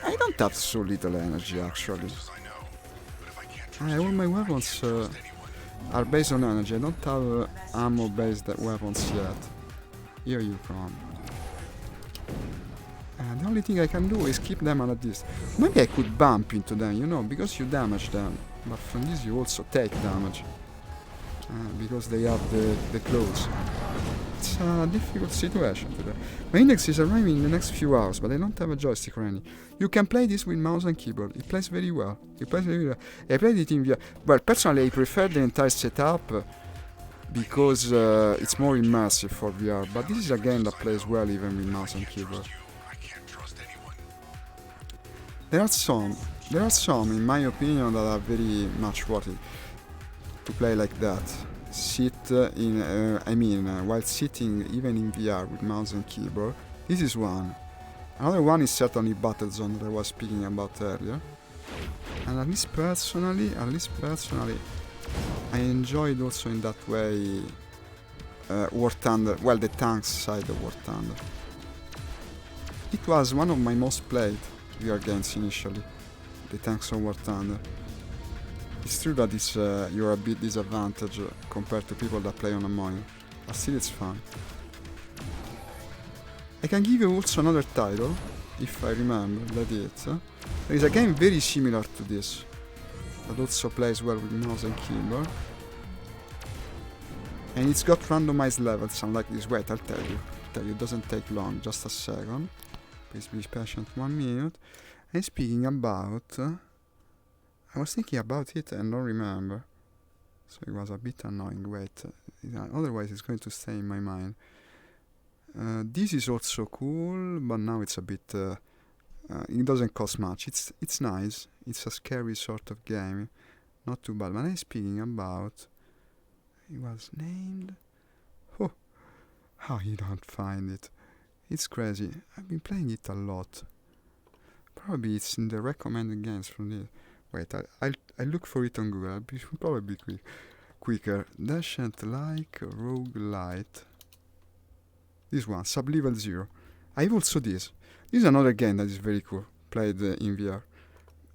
I don't have so little energy, actually. All my weapons are based on energy. I don't have ammo-based weapons yet. Here you come. And the only thing I can do is keep them at a distance. Maybe I could bump into them, you know, because you damage them. But from this you also take damage. Because they have the clothes. It's a difficult situation today. My index is arriving in the next few hours, but I don't have a joystick or any. You can play this with mouse and keyboard. It plays very well. I played it in VR. Well, personally, I prefer the entire setup because it's more immersive for VR. But this is a game that plays well even with mouse and keyboard. There are some, in my opinion, that are very much worth it to play like that. While sitting even in VR with mouse and keyboard. This is one. Another one is certainly Battlezone that I was speaking about earlier. And at least personally, I enjoyed also in that way War Thunder, well, the tanks side of War Thunder. It was one of my most played VR games initially, the tanks of War Thunder. It's true that you're a bit disadvantaged compared to people that play on a monitor, but still it's fun. I can give you also another title, if I remember, that is. There is a game very similar to this, that also plays well with mouse and keyboard. And it's got randomized levels, unlike this. Wait, I'll tell you. It doesn't take long, just a second. Please be patient 1 minute. And speaking about... I was thinking about it and don't remember. So it was a bit annoying. Wait, otherwise it's going to stay in my mind. This is also cool, but now it's a bit... it doesn't cost much. It's nice. It's a scary sort of game. Not too bad. But I'm speaking about... It was named... Oh, how you don't find it. It's crazy. I've been playing it a lot. Probably it's in the recommended games from this. Wait, I'll look for it on Google. I'll be probably quicker. Dashant like roguelite. This one, Sub-Level 0. I have also this. This is another game that is very cool. Played in VR.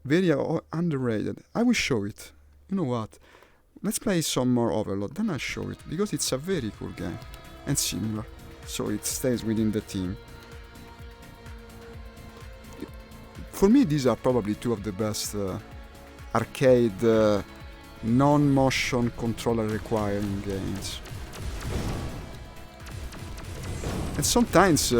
Very underrated. I will show it. You know what? Let's play some more Overlord. Then I'll show it. Because it's a very cool game. And similar. So it stays within the theme. For me, these are probably two of the best arcade non-motion controller requiring games. And sometimes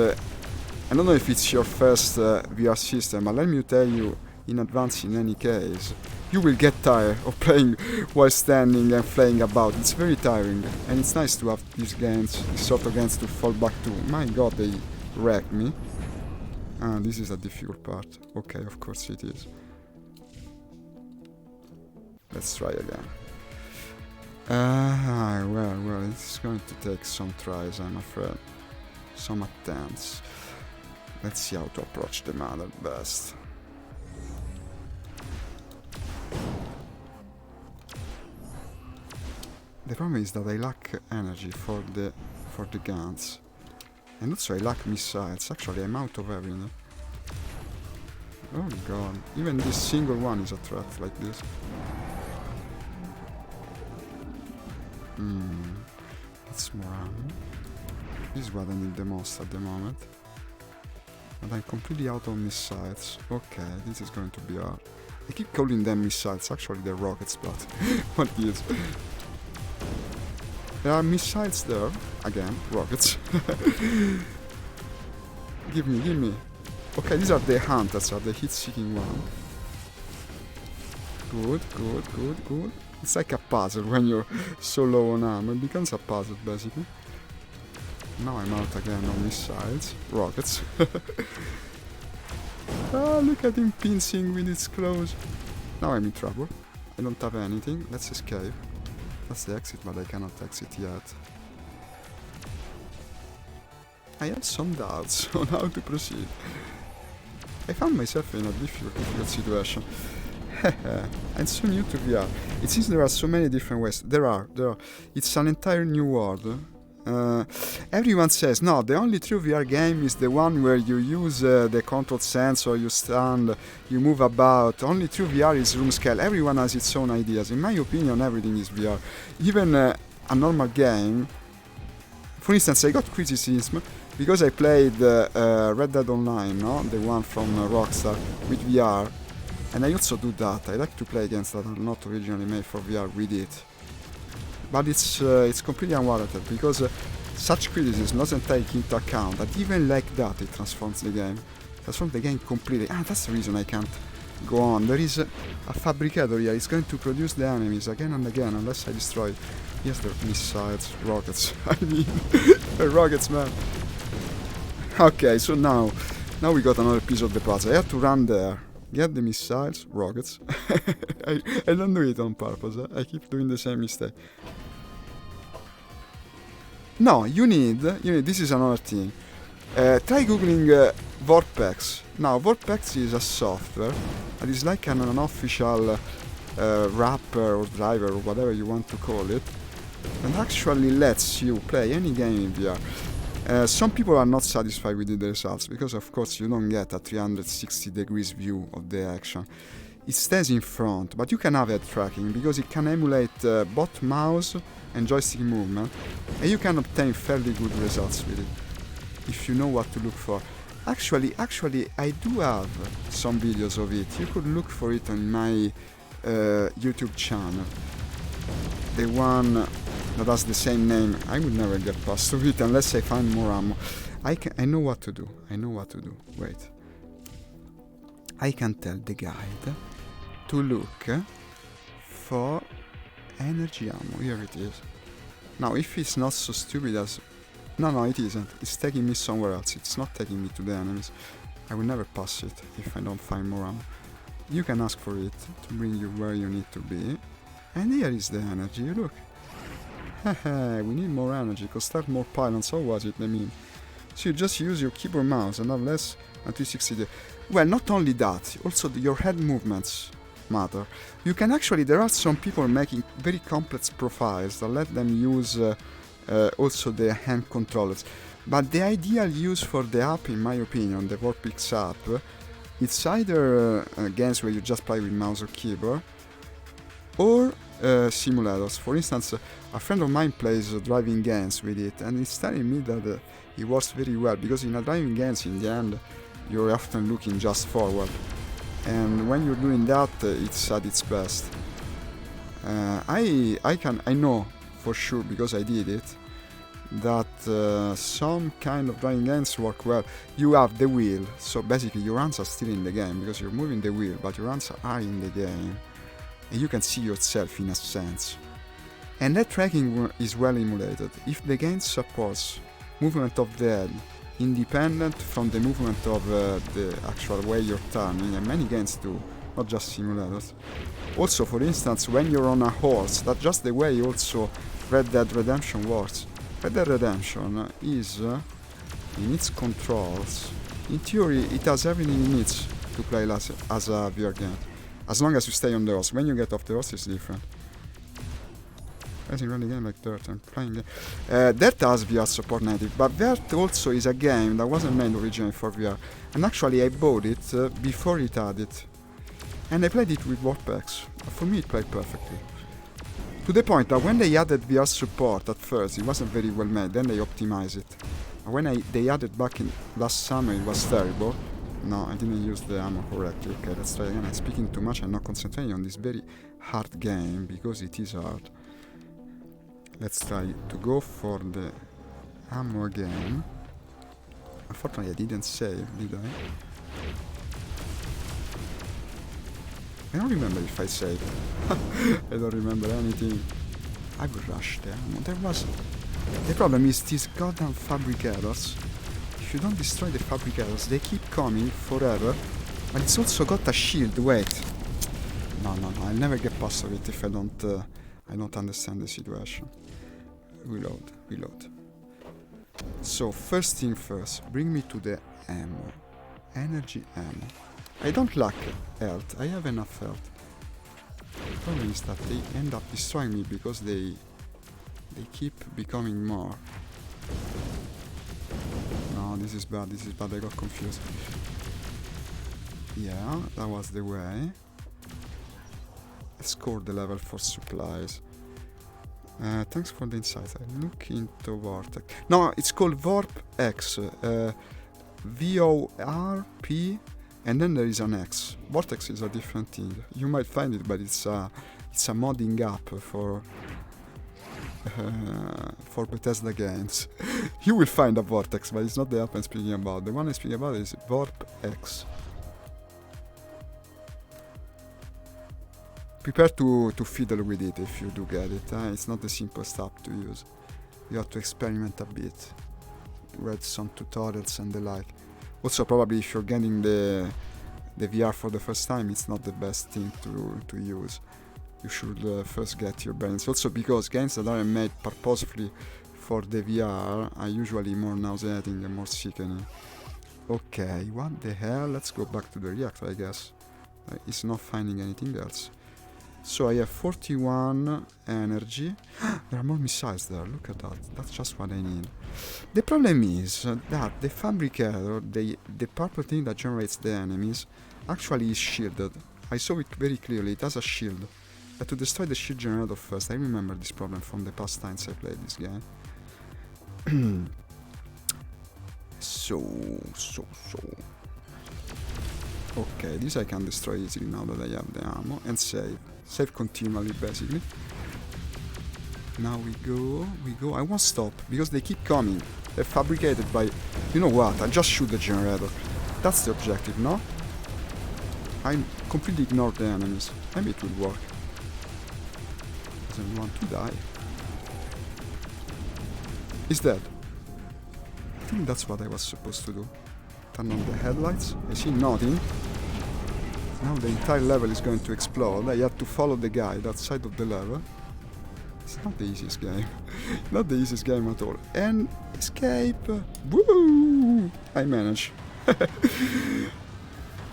I don't know if it's your first VR system, but let me tell you in advance, in any case, you will get tired of playing while standing and flying about. It's very tiring, and it's nice to have these games, these sort of games to fall back to. My god, they wrecked me. This is a difficult part. Okay, of course it is. Let's try again. Well, it's going to take some tries, I'm afraid. Some attempts. Let's see how to approach the mother best. The problem is that I lack energy for the guns. And also I lack missiles. Actually, I'm out of everything. Oh god. Even this single one is a threat like this. That's more ammo. This is what I need the most at the moment. But I'm completely out of missiles. Okay, this is going to be hard. I keep calling them missiles. Actually, they're rockets, but what is? There are missiles there. Again, rockets. Give me. Okay, these are the hunters, are the heat-seeking one. Good. It's like a puzzle when you're so low on ammo. It becomes a puzzle, basically. Now I'm out again on missiles. Rockets. Look at him pincing with his claws. Now I'm in trouble. I don't have anything. Let's escape. That's the exit, but I cannot exit yet. I have some doubts on how to proceed. I found myself in a difficult situation. I'm so new to VR. It seems there are so many different ways. There are. It's an entire new world. Everyone says, no, the only true VR game is the one where you use the control sensor, you stand, you move about. Only true VR is room scale. Everyone has its own ideas. In my opinion, everything is VR. Even a normal game. For instance, I got criticism because I played Red Dead Online, no? The one from Rockstar, with VR. And I also do that. I like to play games that are not originally made for VR with it. But it's completely unwarranted, because such criticism doesn't take into account that even like that it transforms the game. Transforms the game completely. That's the reason I can't go on. There is a fabricator here. It's going to produce the enemies again and again unless I destroy. Yes, the missiles, rockets. I mean, rockets, man. Okay, so now we got another piece of the puzzle. I have to run there. Get the missiles, rockets. I don't do it on purpose. I keep doing the same mistake. No, you need. This is another thing. Try googling Vortex. Now, Vortex is a software that is like an unofficial wrapper or driver or whatever you want to call it, and actually lets you play any game in VR. Some people are not satisfied with the results because, of course, you don't get a 360 degrees view of the action. It stays in front, but you can have head tracking because it can emulate both mouse and joystick movement, and you can obtain fairly good results with it if you know what to look for. Actually, I do have some videos of it. You could look for it on my YouTube channel. The one that has the same name. I would never get past of it unless I find more ammo. I know what to do. Wait. I can tell the guide to look for energy ammo. Here it is. Now, if it's not so stupid as... No, it isn't. It's taking me somewhere else. It's not taking me to the enemies. I will never pass it if I don't find more ammo. You can ask for it to bring you where you need to be. And here is the energy, look. Haha, we need more energy, because start more pylons, how was it, I mean? So you just use your keyboard mouse and have less than 360. Well, not only that, also your head movements matter. You can actually, there are some people making very complex profiles that let them use also the hand controllers. But the ideal use for the app, in my opinion, the Vortex app, it's either games where you just play with mouse or keyboard, or simulators. For instance, a friend of mine plays driving games with it, and he's telling me that it works very well, because in a driving games, in the end, you're often looking just forward, and when you're doing that, it's at its best. I know for sure, because I did it, that some kind of driving games work well. You have the wheel, so basically your hands are still in the game because you're moving the wheel, but your hands are in the game, and you can see yourself in a sense. And that tracking is well emulated. If the game supports movement of the head independent from the movement of the actual way you're turning, and many games do, not just simulators. Also, for instance, when you're on a horse, that's just the way also Red Dead Redemption works. Red Dead Redemption is, in its controls, in theory it has everything it needs to play as a VR game. As long as you stay on the horse. When you get off the horse, it's different. I think run the game like Dirt, I'm playing it. Dirt has VR support native, but Dirt also is a game that wasn't made originally for VR. And actually I bought it before it had it. And I played it with Warpex. For me it played perfectly. To the point that when they added VR support at first, it wasn't very well made, then they optimized it. And when they added back in last summer, it was terrible. No, I didn't use the ammo correctly. Okay, let's try again. I'm speaking too much, I'm not concentrating on this very hard game, because it is hard. Let's try to go for the ammo again. Unfortunately, I didn't save, did I? I don't remember if I saved. I don't remember anything. I would rush the ammo. There was... The problem is these goddamn fabricators. If you don't destroy the fabricators, they keep coming forever. But it's also got a shield. Wait. No, I'll never get past of it if I don't understand the situation. Reload. So, first thing first, bring me to the ammo. Energy ammo. I don't lack health, I have enough health. The problem is that they end up destroying me because they keep becoming more. No, this is bad, I got confused. Yeah, that was the way. I scored the level for supplies. Thanks for the insight. I look into Vortex. No, it's called Vorp X. VORP, and then there is an X. Vortex is a different thing. You might find it, but it's a modding app for Bethesda games. You will find a Vortex, but it's not the app I'm speaking about. The one I'm speaking about is Vorp X. Prepare to fiddle with it if you do get it. It's not the simplest app to use. You have to experiment a bit. Read some tutorials and the like. Also, probably if you're getting the VR for the first time, it's not the best thing to use. You should first get your brains. Also because games that are made purposefully for the VR are usually more nauseating and more sickening. Okay, what the hell? Let's go back to the reactor, I guess. It's not finding anything else. So I have 41 energy. There are more missiles there, look at that. That's just what I need. The problem is that the fabricator, the purple thing that generates the enemies, actually is shielded. I saw it very clearly, it has a shield. But to destroy the shield generator first, I remember this problem from the past times I played this game. So. Okay, this I can destroy easily now that I have the ammo, and save. Save continually, basically. Now we go. I won't stop, because they keep coming. They're fabricated by... You know what, I just shoot the generator. That's the objective, no? I completely ignore the enemies. Maybe it will work. Doesn't want to die. He's dead. I think that's what I was supposed to do. Turn on the headlights. I see nothing. Now the entire level is going to explode. I have to follow the guy that side of the level. It's not the easiest game. Not the easiest game at all. And escape. Woo! I managed.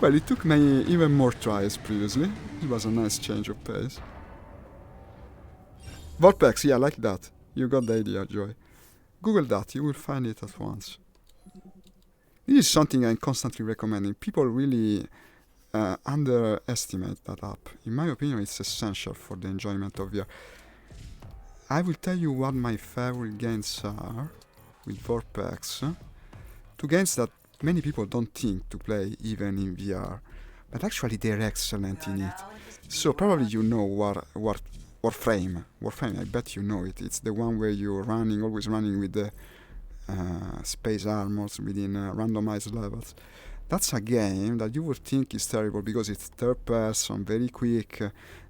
Well, it took me even more tries previously. It was a nice change of pace. Vortex, yeah, like that. You got the idea, Joy. Google that, you will find it at once. This is something I'm constantly recommending. People really underestimate that app. In my opinion, it's essential for the enjoyment of VR. I will tell you what my favorite games are with Vortex. Two games that many people don't think to play even in VR, but actually they're excellent in it. So probably you know what Warframe, I bet you know it. It's the one where you're running, always running with the space armors within randomized levels. That's a game that you would think is terrible because it's third person, very quick,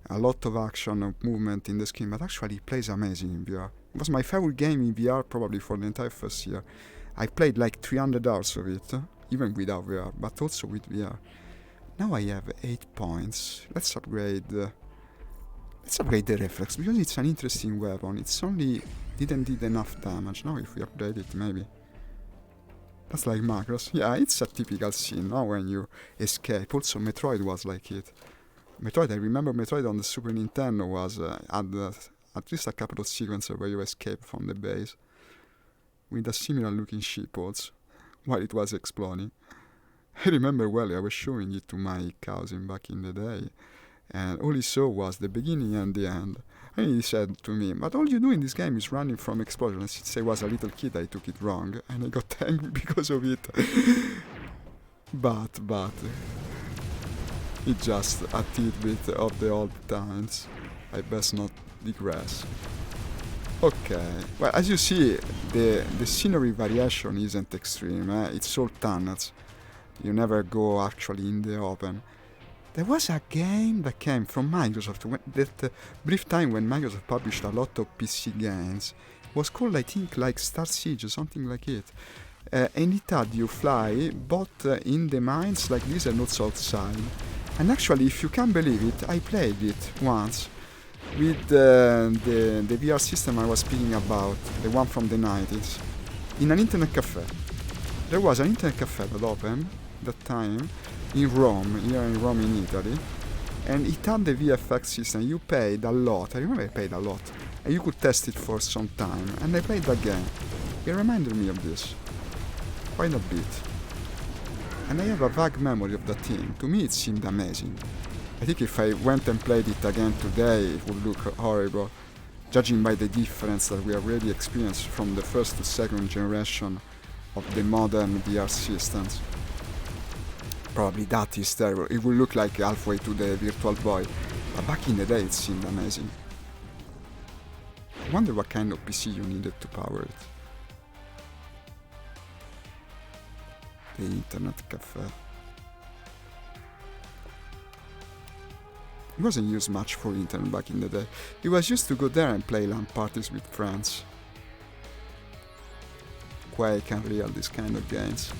a lot of action and movement in the screen, but actually it plays amazing in VR. It was my favorite game in VR probably for the entire first year. I played like 300 hours of it, even without VR, but also with VR. Now I have 8 points. Let's upgrade the reflex because it's an interesting weapon. It's only didn't did enough damage. Now if we upgrade it, maybe. That's like Macross. Yeah, it's a typical scene now when you escape. Also, Metroid was like it. I remember Metroid on the Super Nintendo was at least a couple of sequences where you escape from the base with a similar looking sheepholds while it was exploding. I remember well, I was showing it to my cousin back in the day, and all he saw was the beginning and the end. And he said to me, but all you do in this game is running from explosions. Since I was a little kid, I took it wrong, and I got angry because of it. but it's just a tidbit of the old times. I best not digress. Okay, well, as you see, the scenery variation isn't extreme. It's all tunnels. You never go actually in the open. There was a game that came from Microsoft, that brief time when Microsoft published a lot of PC games. It was called, I think, like Star Siege or something like it. And it had you fly both in the mines like this and also outside. And actually, if you can believe it, I played it once with the VR system I was speaking about, the one from the 90s, in an internet cafe. There was an internet cafe that opened that time in Rome, here in Rome in Italy, and it had the VFX system. You paid a lot, I remember I paid a lot, and you could test it for some time, and I played that game. It reminded me of this, quite a bit. And I have a vague memory of that thing. To me it seemed amazing. I think if I went and played it again today, it would look horrible, judging by the difference that we already experienced from the first to second generation of the modern VR systems. Probably that is terrible. It will look like halfway to the Virtual Boy, but back in the day it seemed amazing. I wonder what kind of PC you needed to power it. The internet cafe. It wasn't used much for internet back in the day. It was used to go there and play LAN parties with friends. Quake and Real, these kind of games.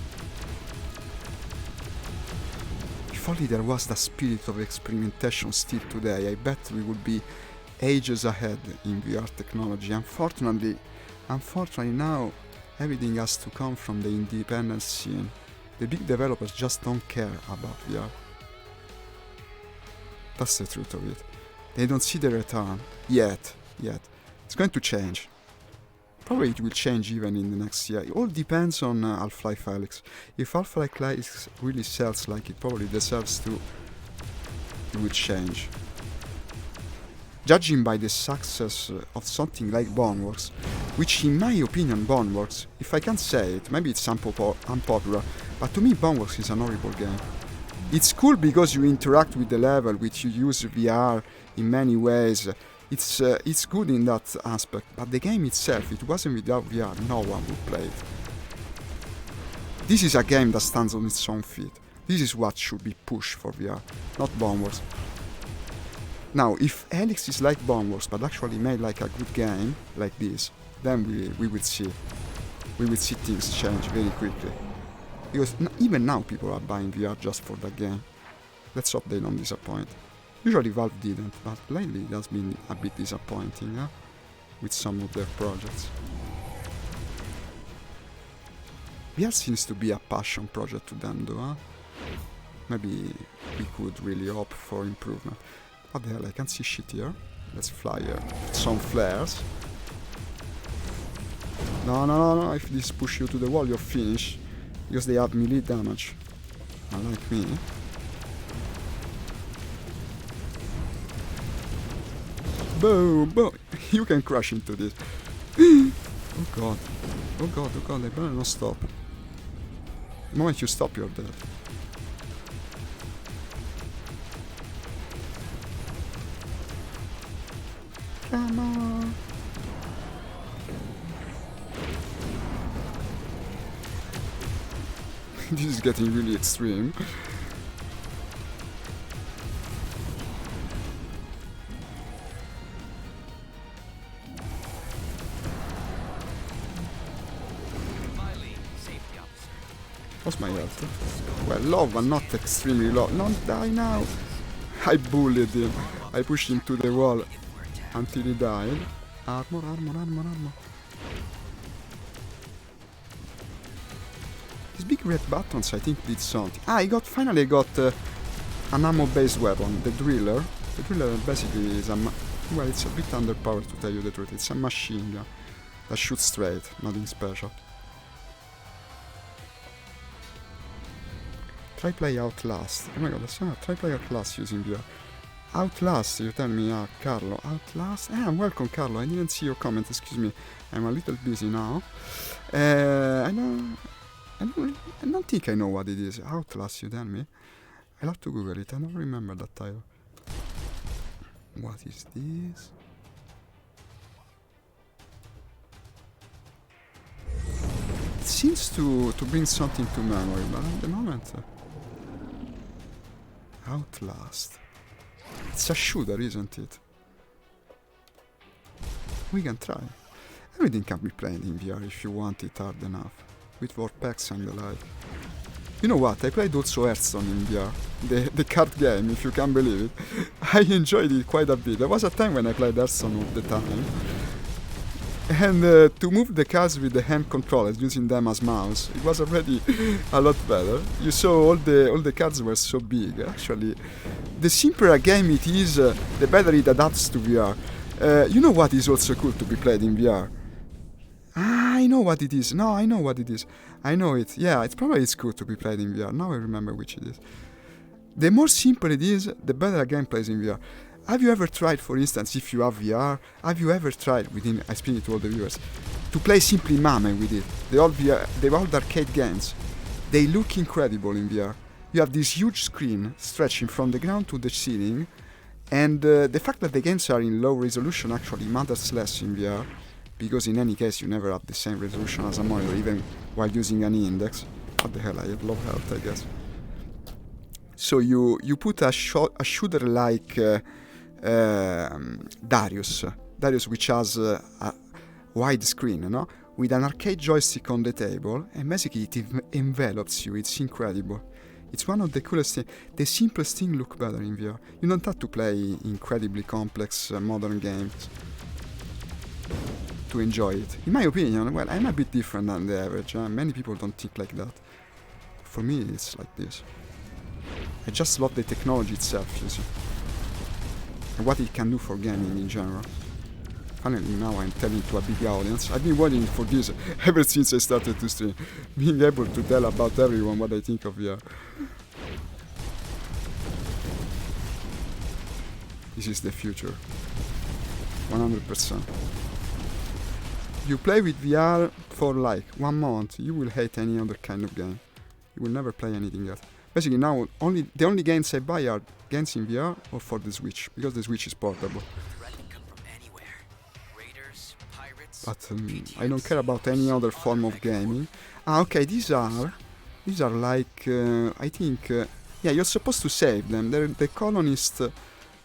If only there was the spirit of experimentation still today, I bet we would be ages ahead in VR technology. Unfortunately now everything has to come from the independent scene. The big developers just don't care about VR. That's the truth of it. They don't see the return yet. It's going to change. Probably it will change even in the next year. It all depends on Half-Life Alyx. If Half-Life Alyx really sells like it probably deserves to, it will change. Judging by the success of something like Boneworks, which in my opinion Boneworks, if I can say it, maybe it's unpopular, but to me Boneworks is an horrible game. It's cool because you interact with the level, which you use VR in many ways. It's good in that aspect, but the game itself, it wasn't without VR, no one would play it. This is a game that stands on its own feet. This is what should be pushed for VR, not Boneworks. Now, if Alyx is like Boneworks, but actually made like a good game, like this, then we would see. We would see things change very quickly. Because even now people are buying VR just for that game. Let's hope they don't disappoint. Usually Valve didn't, but lately it has been a bit disappointing, with some of their projects. VR seems to be a passion project to them though, Maybe we could really hope for improvement. What the hell, I can't see shit here. Let's fly here. Some flares. No, if this push you to the wall you're finished. Because they have melee damage. Unlike me. Boom! You can crash into this. Oh god, I better not stop. The moment you stop, you're dead. Come on. This is getting really extreme. What's my health? Well, low, but not extremely low. Don't die now. I bullied him. I pushed him to the wall until he died. Armor, armor, armor, armor. These big red buttons, I think, did something. Ah, finally got an ammo-based weapon, the driller. The driller basically is well, it's a bit underpowered to tell you the truth. It's a machine gun that shoots straight, nothing special. Try play Outlast. Oh my god, that's not try play Outlast using VR. Outlast, you tell me, Carlo. Outlast? Welcome, Carlo. I didn't see your comment, excuse me. I'm a little busy now. I don't think I know what it is. Outlast, you tell me. I'll have to Google it. I don't remember that title. What is this? It seems to bring something to memory, but at the moment... Outlast. It's a shooter, isn't it? We can try. Everything can be played in VR if you want it hard enough. With Vortex and the like. You know what, I played also Hearthstone in VR. The card game, if you can believe it. I enjoyed it quite a bit. There was a time when I played Hearthstone all the time. And to move the cards with the hand controllers, using them as mouse, it was already a lot better. You saw all the cards were so big. Actually, the simpler a game it is, the better it adapts to VR. You know what is also cool to be played in VR? I know what it is. No, I know what it is. I know it. Yeah, it's cool to be played in VR. Now I remember which it is. The more simple it is, the better a game plays in VR. Have you ever tried, for instance, if you have VR, have you ever tried, I speak it to all the viewers, to play simply Mame with it? The old arcade games. They look incredible in VR. You have this huge screen stretching from the ground to the ceiling, and the fact that the games are in low resolution actually matters less in VR, because in any case you never have the same resolution as a monitor, even while using an index. What the hell, I have low health, I guess. So you put a shooter like Darius, which has a wide screen, no? With an arcade joystick on the table, and basically it envelops you. It's incredible. It's one of the coolest things. The simplest thing look better in VR. You don't have to play incredibly complex modern games to enjoy it. In my opinion, well, I'm a bit different than the average. Many people don't think like that. For me, it's like this. I just love the technology itself, you see. And what it can do for gaming in general. Finally, now I'm telling to a big audience. I've been waiting for this ever since I started to stream. Being able to tell about everyone what I think of VR. This is the future. 100%. You play with VR for like 1 month, you will hate any other kind of game. You will never play anything else. Basically now the only games I buy are games in VR or for the Switch, because the Switch is portable. But I don't care about any other form of gaming. Okay, these are like, I think, yeah, you're supposed to save them. They're the colonists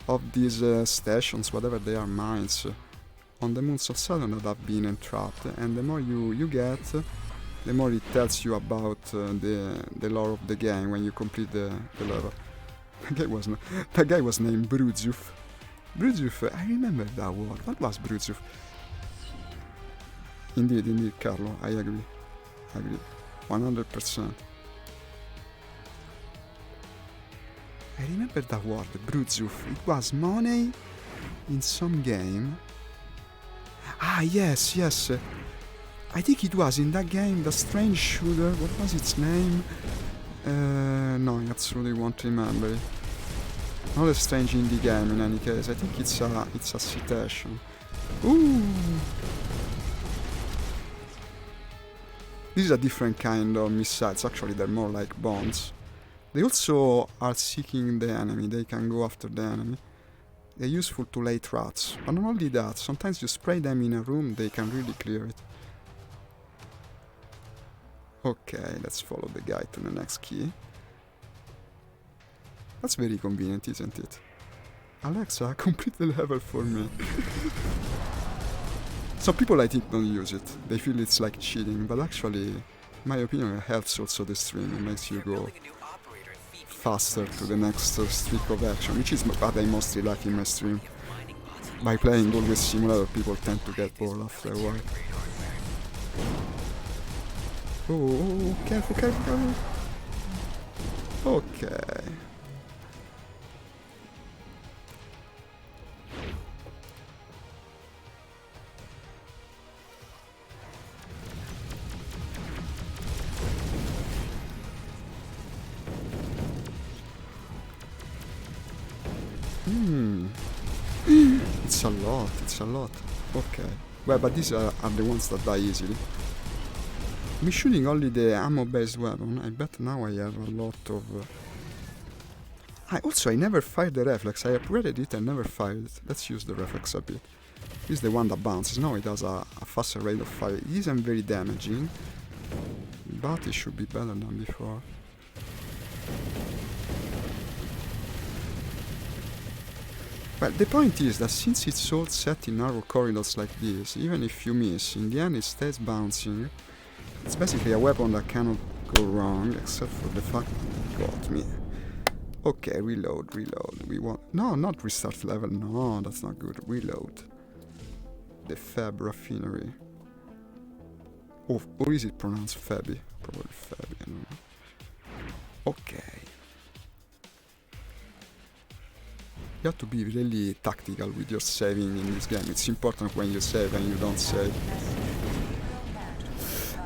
of these stations, whatever they are, mines, on the moons of Saturn that have been entrapped. And the more you get, the more it tells you about the lore of the game when you complete the level. That guy was named Bruzuf. Bruzuf, I remember that word. What was Bruzuf? Indeed, Carlo, I agree. 100%. I remember that word, Bruzuf. It was money in some game. Ah, yes. I think it was in that game, the strange shooter. What was its name? No, I absolutely won't remember it. Not a strange indie game in any case. I think it's a citation. Ooh! This is a different kind of missiles. Actually, they're more like bombs. They also are seeking the enemy. They can go after the enemy. They're useful to lay traps, but not only that, sometimes you spray them in a room, they can really clear it. Okay, let's follow the guy to the next key. That's very convenient, isn't it? Alexa, complete the level for me. Some people, I think, don't use it. They feel it's like cheating, but actually, in my opinion, it helps also the stream. It makes you go faster to the next streak of action, which is what I mostly like in my stream. By playing always simulator, people tend to get bored after a while. Oh, careful, careful, careful. Okay. It's a lot, it's a lot. Okay. Well, but these are the ones that die easily. I'm shooting only the ammo-based weapon. I bet now I have a lot of... I never fired the reflex. I upgraded it and never fired it. Let's use the reflex a bit. This is the one that bounces. Now it has a faster rate of fire. It isn't very damaging, but it should be better than before. Well, the point is that since it's all set in narrow corridors like this, even if you miss, in the end it stays bouncing. It's basically a weapon that cannot go wrong, except for the fact that it got me. Okay, reload, reload. We want... No, not restart level. No, that's not good. Reload. The Fab Raffinery. Oh, or is it pronounced Fabi? Probably Fabi, I don't know. Okay. You have to be really tactical with your saving in this game. It's important when you save and you don't save.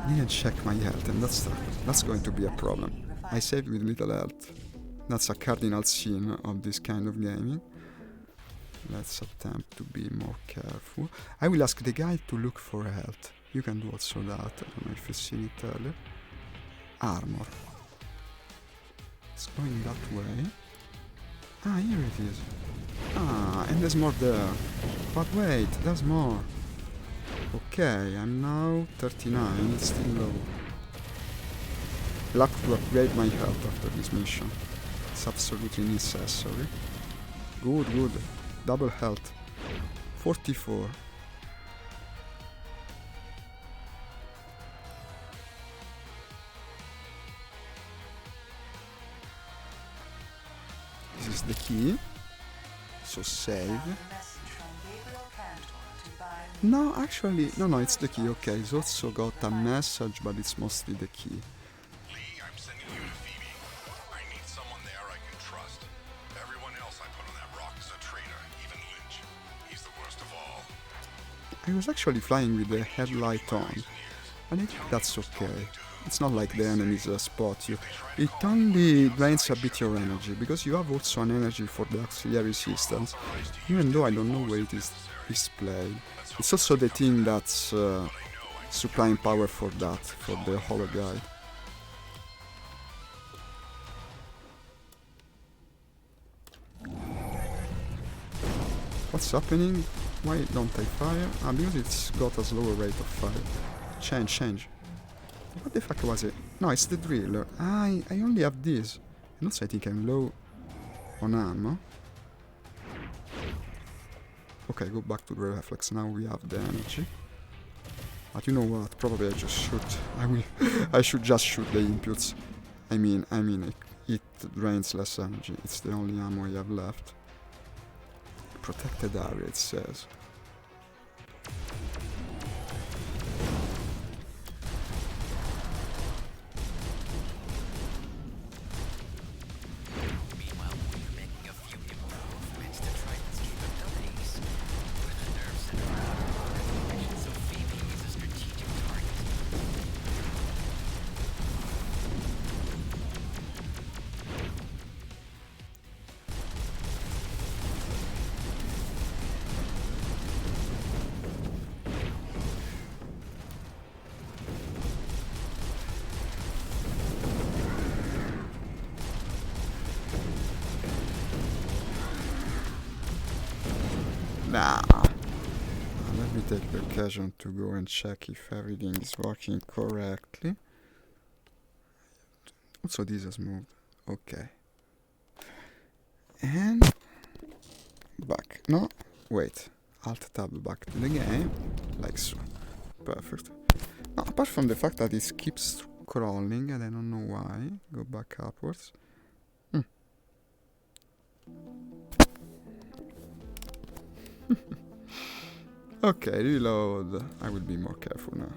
I didn't check my health, and that's going to be a problem. I saved with little health. That's a cardinal sin of this kind of gaming. Let's attempt to be more careful. I will ask the guy to look for health. You can do also that. I don't know if you've seen it earlier. Armor. It's going that way. Ah, here it is. Ah, and there's more there. But wait, there's more. Okay, I'm now 39, it's still low. I'll have to upgrade my health after this mission. It's absolutely necessary. Good, good. Double health. 44. This is the key. So save. No, actually, no, it's the key, okay. It's also got a message, but it's mostly the key. Lee, I'm sending you to Phoebe. I need someone there I can trust. Everyone else I put on that rock is a traitor, even Lynch. He's the worst of all. I was actually flying with the headlight on, and I think that's okay. It's not like the enemies spot you. It only drains a bit your energy, because you have also an energy for the auxiliary systems, even though I don't know where it is displayed. It's also the thing that's supplying power for that, for the holo guide. What's happening? Why don't I fire? Ah, because it's got a slower rate of fire. Change. What the fuck was it? No, it's the driller. Ah, I only have this. And also I think I'm low on ammo. Okay, go back to the reflex. Now we have the energy. But you know what? Probably I just shoot. I should just shoot the inputs. I mean, it drains less energy. It's the only ammo I have left. Protected area, it says. occasion to go and check if everything is working correctly. Also, this has moved. Okay. And back. No, wait. Alt tab back to the game. Like so. Perfect. Now, apart from the fact that it keeps scrolling and I don't know why. Go back upwards. Okay, reload. I will be more careful now.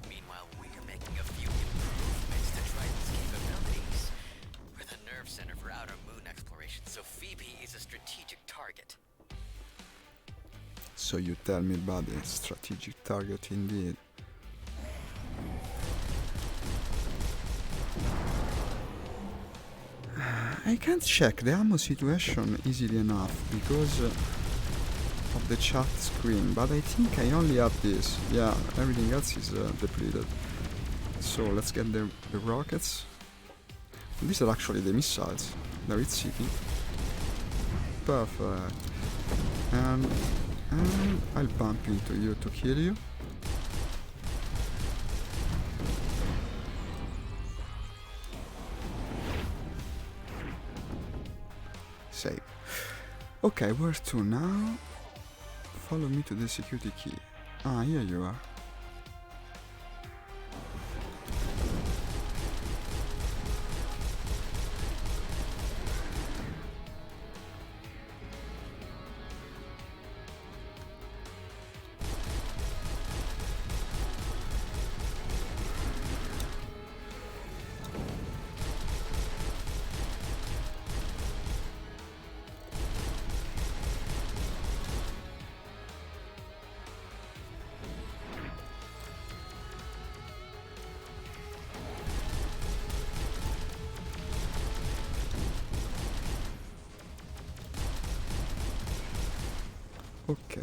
Meanwhile, we're making a few improvements to Triton's capabilities. We're the nerve center for outer moon exploration, so Phoebe is a strategic target. So you tell me about the strategic target indeed. I can't check the ammo situation easily enough because of the chat screen, but I think I only have this. Yeah, everything else is depleted. So let's get the rockets. These are actually the missiles. There it's CP. Perfect. And I'll bump into you to kill you. Save. Okay, where to now? Follow me to the security key. Ah, here you are. Okay.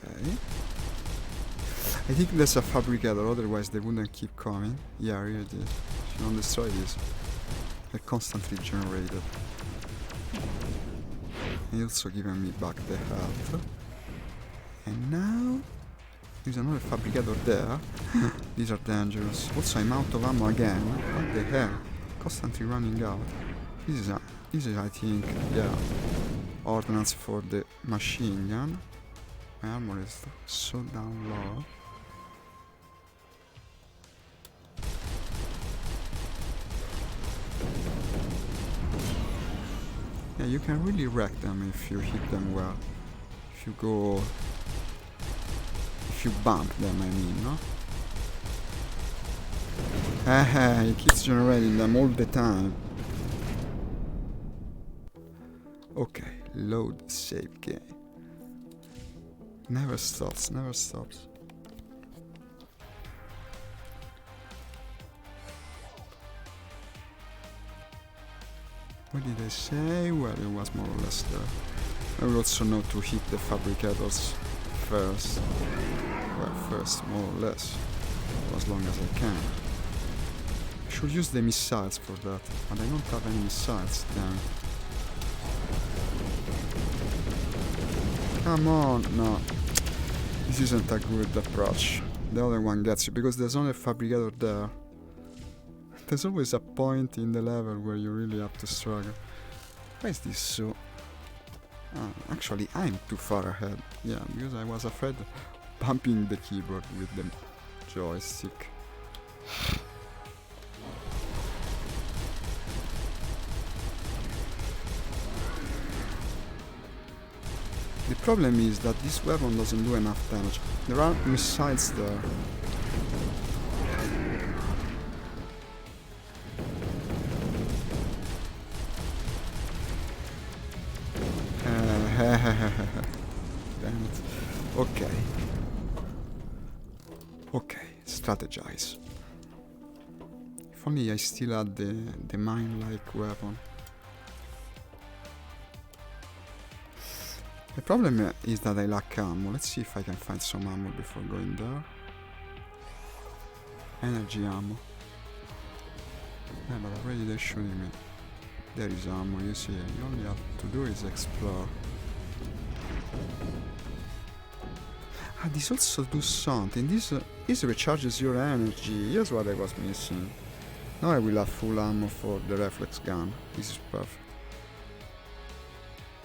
I think that's a fabricator, otherwise they wouldn't keep coming. Yeah, here it is. If you don't destroy this, they're constantly generated. And also giving me back the health. And now there's another fabricator there. These are dangerous. Also, I'm out of ammo again. What the hell? Constantly running out. This is I think, yeah, ordnance for the machine gun. My armor is so down low. Yeah, you can really wreck them if you hit them well. If you bump them, I mean, no? Haha, it keeps generating them all the time. Okay, load save game. Never stops, never stops. What did I say? Well, it was more or less there. I will also know to hit the fabricators first. Well, first, more or less. For as long as I can. I should use the missiles for that, but I don't have any missiles, damn it. Come on, no. This isn't a good approach. The other one gets you, because there's only a fabricator there. There's always a point in the level where you really have to struggle. Why is this so... actually, I'm too far ahead. Yeah, because I was afraid of bumping the keyboard with the joystick. The problem is that this weapon doesn't do enough damage. There are missiles there. Damn it. Okay. Okay, strategize. If only I still had the mine-like weapon. The problem is that I lack ammo. Let's see if I can find some ammo before going there. Energy ammo. But already they're shooting me. There is ammo, you see. You only have to do is explore. This also do something. This recharges your energy. Here's what I was missing. Now I will have full ammo for the reflex gun. This is perfect.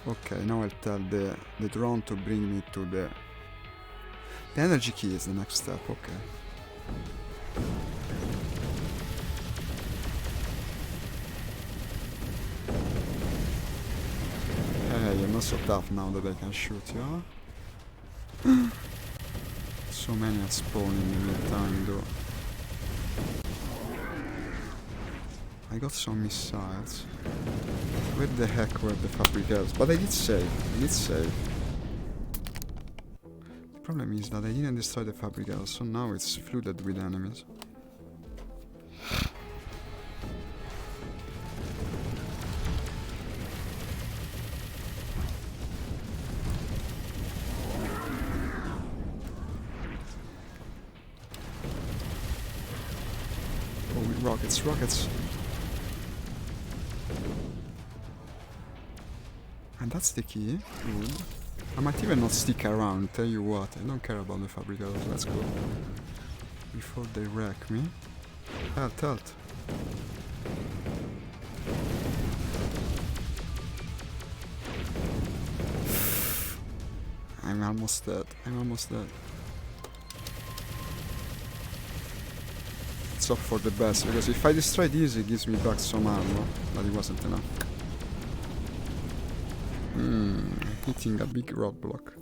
Okay, now I'll tell the drone to bring me to the energy key is the next step, okay. Hey, you're not so tough now that I can shoot you, huh? So many are spawning in the meantime though. I got some missiles. Where the heck were the fabricators? But I did save. The problem is that I didn't destroy the fabricators, so now it's flooded with enemies. Oh, rockets. And that's the key. Good. I might even not stick around, tell you what. I don't care about the fabricators. Let's go. Before they wreck me. Health. I'm almost dead. Let's hope for the best, because if I destroy these, it gives me back some armor. But it wasn't enough. Hitting a big roadblock.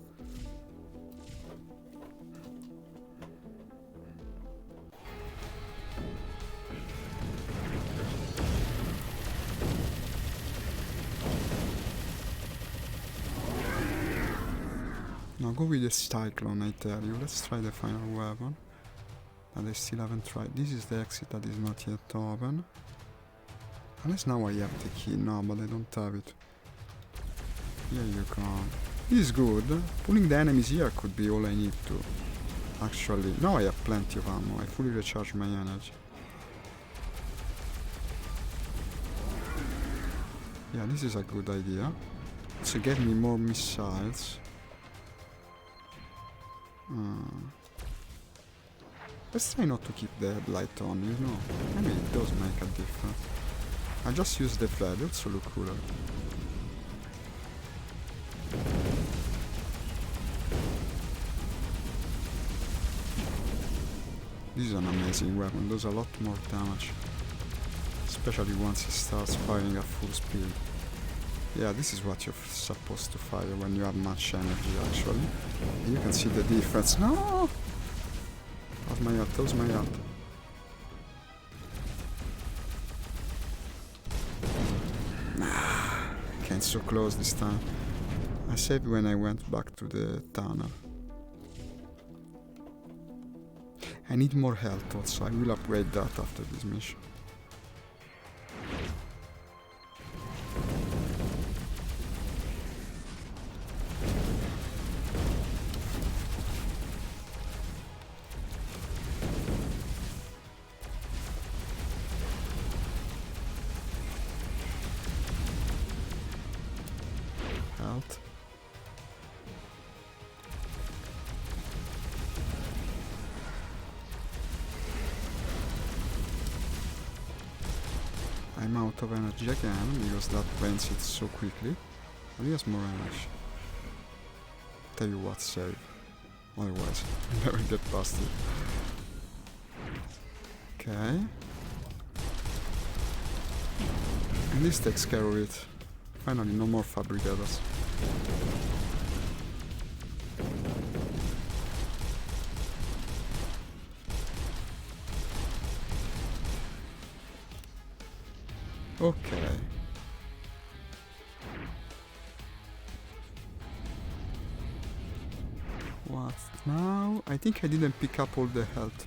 Now go with the cyclone, I tell you. Let's try the final weapon that I still haven't tried. This is the exit that is not yet open. Unless now I have the key. No, but I don't have it. Here you come. This is good. Pulling the enemies here could be all I need to. Actually, now I have plenty of ammo. I fully recharge my energy. Yeah, this is a good idea. So get me more missiles. Let's try not to keep the headlight on, you know. I mean, it does make a difference. I just use the flare, they also look cooler. This is an amazing weapon, does a lot more damage. Especially once it starts firing at full speed. Yeah, this is what you're supposed to fire when you have much energy, actually. And you can see the difference. No! That was my heart. Came so close this time. I saved when I went back to the tunnel. I need more health also. I will upgrade that after this mission. Health. I'm out of energy again because that drains it so quickly. But he has more energy. Tell you what, save. Otherwise, I'll never get past it. Okay. And this takes care of it. Finally, no more fabricators. Okay. What now? I think I didn't pick up all the health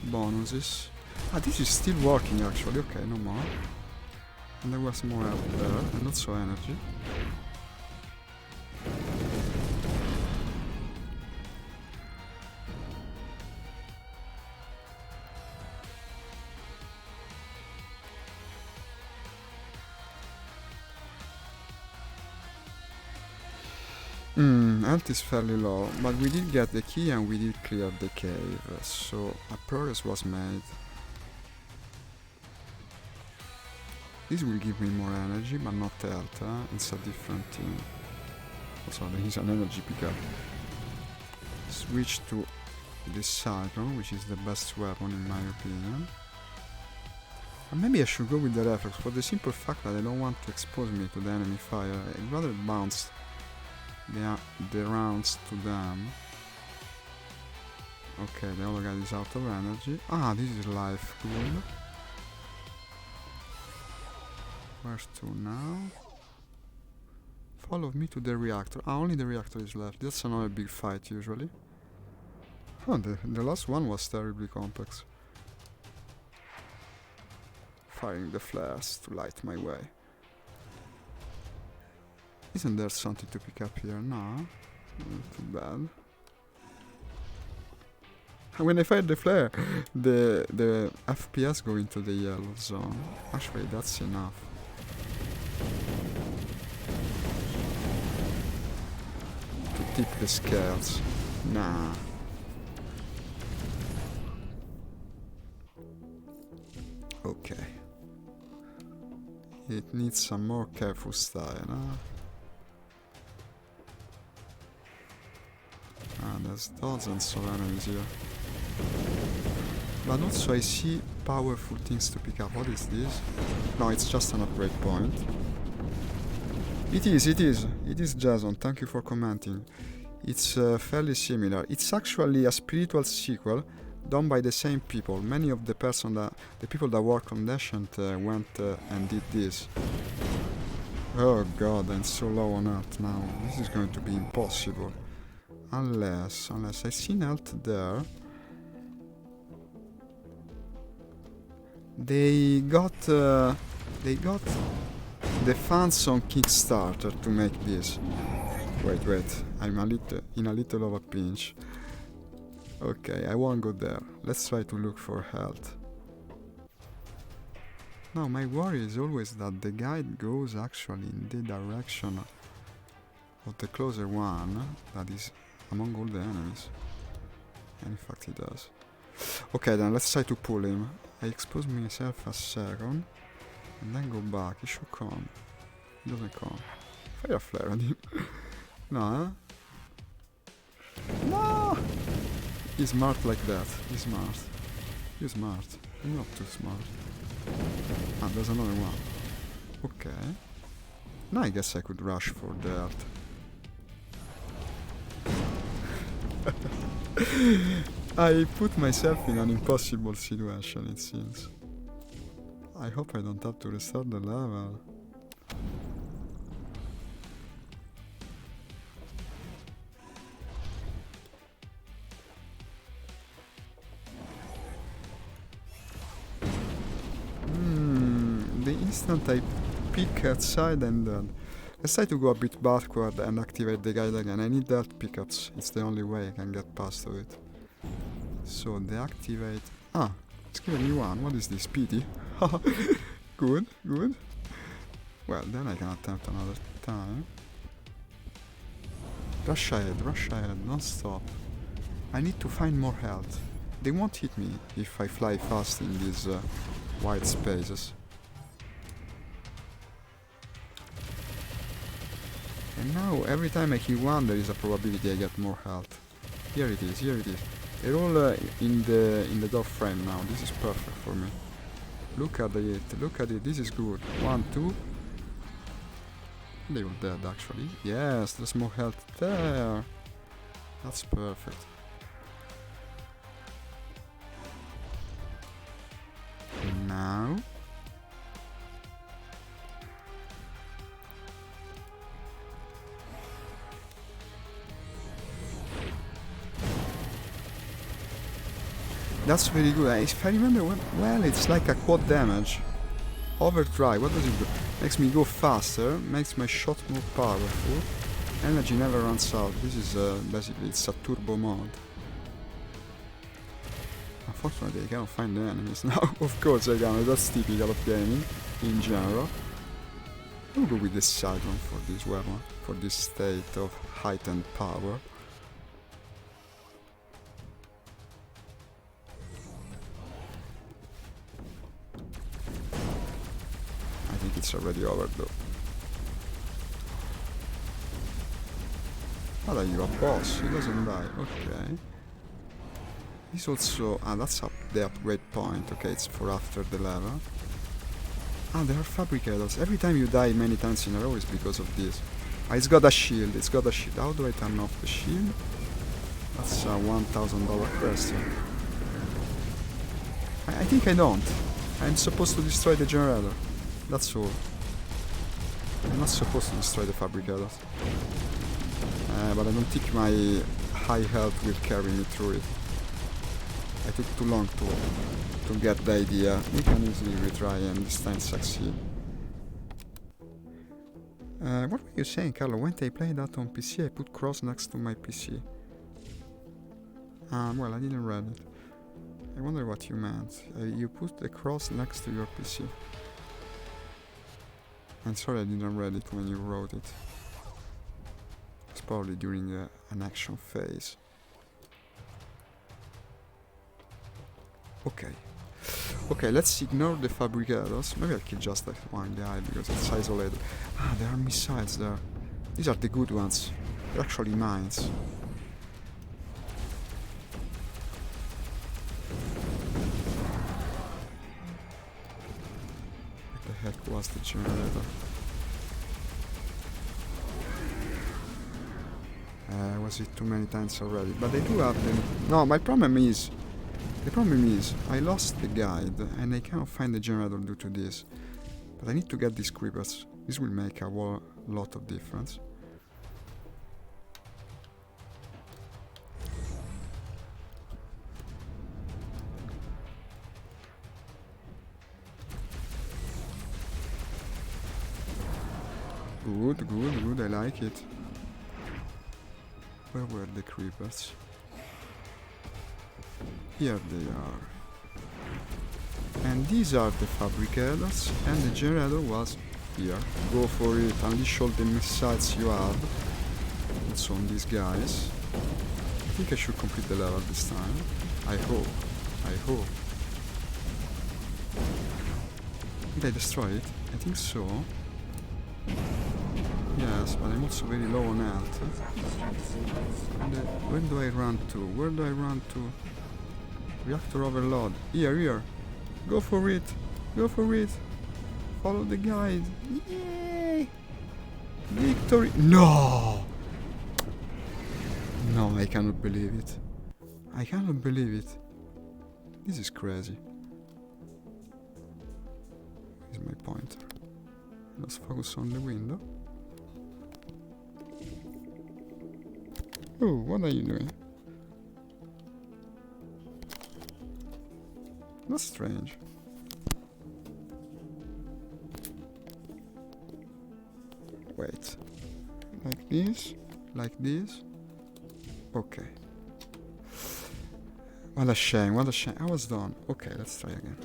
bonuses. Ah, this is still working actually. Okay, no more. And there was more health there, and also energy. Health is fairly low, but we did get the key and we did clear the cave, so a progress was made. This will give me more energy, but not health, it's a different thing. Also, there is an energy pickup. Switch to this cyclone, which is the best weapon in my opinion. And maybe I should go with the reflex for the simple fact that I don't want to expose me to the enemy fire. I'd rather bounce the rounds to them. Okay, the other guy is out of energy. Ah, this is life, cool. Where's to now? Follow me to the reactor. Ah, only the reactor is left. That's another big fight usually. Huh, the last one was terribly complex. Firing the flares to light my way. Isn't there something to pick up here? No. Not too bad. And when I fire the flare, the FPS go into the yellow zone. Actually, that's enough. To tip the scales. Nah. Okay. It needs some more careful style, huh? Ah, there's dozens of enemies here. But also I see powerful things to pick up. What is this? No, it's just an upgrade point. It is Jason, thank you for commenting. It's fairly similar. It's actually a spiritual sequel done by the same people. Many of the people that work on Descent went and did this. Oh god, I'm so low on health now. This is going to be impossible. Unless I see health there. They got the funds on Kickstarter to make this. Wait, I'm in a little of a pinch. Okay, I won't go there. Let's try to look for health. No, my worry is always that the guide goes actually in the direction of the closer one that is among all the enemies. And in fact he does. Okay then, let's try to pull him. I expose myself a second and then go back. He should come. He doesn't come. Fire a flare at him. No, No! He's smart like that. He's smart. You're smart. You're not too smart. Ah, there's another one. Okay. Now I guess I could rush for that. I put myself in an impossible situation, it seems. I hope I don't have to restart the level. The instant I peek outside and then let's try to go a bit backward and activate the guide again. I need that pickups. It's the only way I can get past of it. So deactivate. Ah, it's giving me one. What is this? PD? Good, good. Well, then I can attempt another time. Rush ahead, don't stop. I need to find more health. They won't hit me if I fly fast in these wide spaces. And now, every time I kill one, there is a probability I get more health. Here it is, here it is. They're all in the door frame now. This is perfect for me. Look at it, this is good. 1, 2. They were dead, actually. Yes, there's more health there. That's perfect. Now... That's very good. If I remember well, it's like a quad damage. Overdrive, what does it do? Makes me go faster, makes my shot more powerful. Energy never runs out. This is basically, it's a turbo mode. Unfortunately I cannot find the enemies now. Of course I cannot, that's typical of gaming in general. I'll go with the Cyclone for this weapon, for this state of heightened power. I think it's already over though. What are you, a boss? He doesn't die, okay. He's also... ah, that's up the upgrade point, okay, it's for after the level. Ah, there are fabricators. Every time you die many times in a row is because of this. Ah, it's got a shield, it's got a shield. How do I turn off the shield? That's a $1,000 question. I think I don't. I'm supposed to destroy the generator. That's all. I'm not supposed to destroy the fabricators. But I don't think my high health will carry me through it. I took too long to get the idea. We can easily retry and this time succeed. What were you saying, Carlo? When I played that on PC, I put cross next to my PC. Well, I didn't read it. I wonder what you meant. You put the cross next to your PC. I'm sorry I didn't read it when you wrote it. It's probably during an action phase. Okay. Okay, let's ignore the fabricators. Maybe I kill just that one guy because it's isolated. Ah, there are missiles there. These are the good ones. They're actually mines. What the heck was the generator? Was it too many times already? But they do have them. No, my problem is... the problem is, I lost the guide and I cannot find the generator due to this. But I need to get these creepers. This will make a lot of difference. Good, good, good, I like it. Where were the creepers? Here they are. And these are the fabricators, and the generator was here. Go for it, unleash all the missiles you have. Also on these guys. I think I should complete the level this time. I hope. I hope. Did I destroy it? I think so. Yes, but I'm also very low on health. And, where do I run to? Where do I run to? Reactor overload. Here, here. Go for it. Go for it. Follow the guide. Yay! Victory. No! No, I cannot believe it. I cannot believe it. This is crazy. Here's my pointer. Let's focus on the window. Oh, what are you doing? That's strange. Wait. Like this? Like this? Okay. What a shame, what a shame. I was done. Okay, let's try again.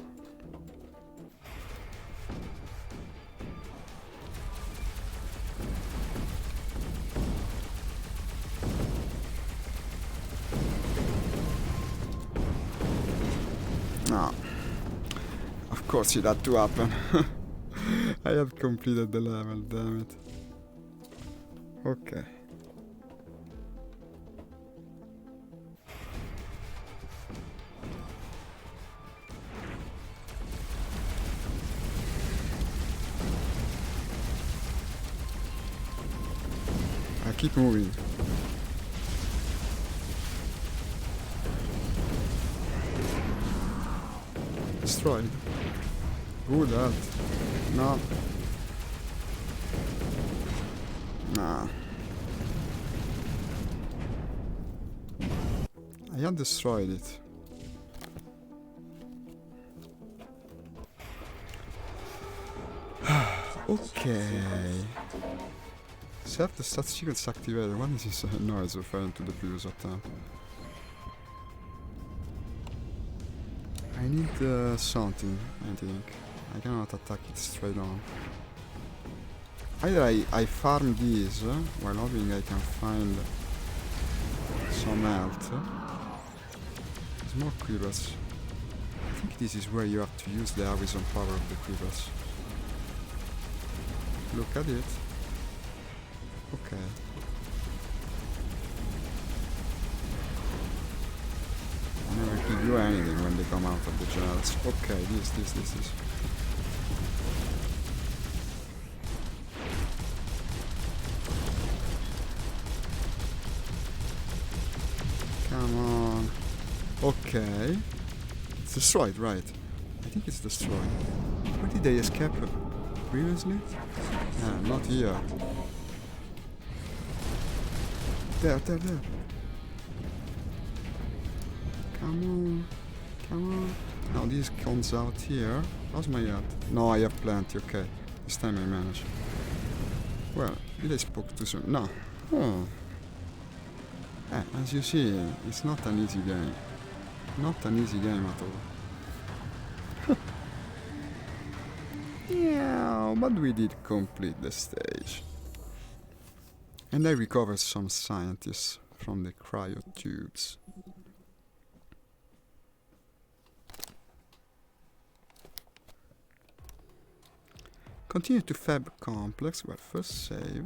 No. Of course it had to happen. I have completed the level, damn it. Okay. I keep moving. Destroyed. Good health. No. Nah. I had destroyed it. Okay. Set the stat secrets activated. What is this noise referring to the previous attempt? I need something, I think. I cannot attack it straight on. Either I farm these while hoping I can find some health. There's more creepers. I think this is where you have to use the Avison power of the creepers. Look at it. Okay. I never give you anything when they come out of the gels. Okay, this. Come on. Okay. It's destroyed, right? I think it's destroyed. Where did they escape previously? Not here. There. Come on. Now this comes out here. How's my health? No, I have plenty, okay. This time I manage. Well, did I spoke too soon? No. Oh. As you see, it's not an easy game. Not an easy game at all. Yeah, but we did complete the stage. And I recovered some scientists from the cryotubes. Continue to fab complex, well, first save.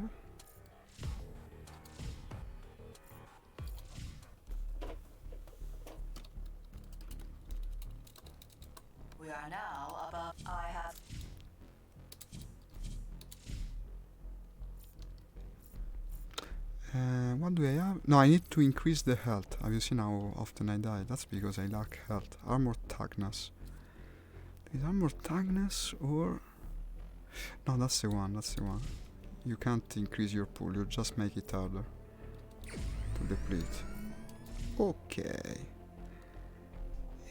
We are now above. I have. What do I have? No, I need to increase the health. Have you seen how often I die? That's because I lack health. Armor toughness. Is armor toughness or... No, that's the one. You can't increase your pool, you just make it harder to deplete. Okay.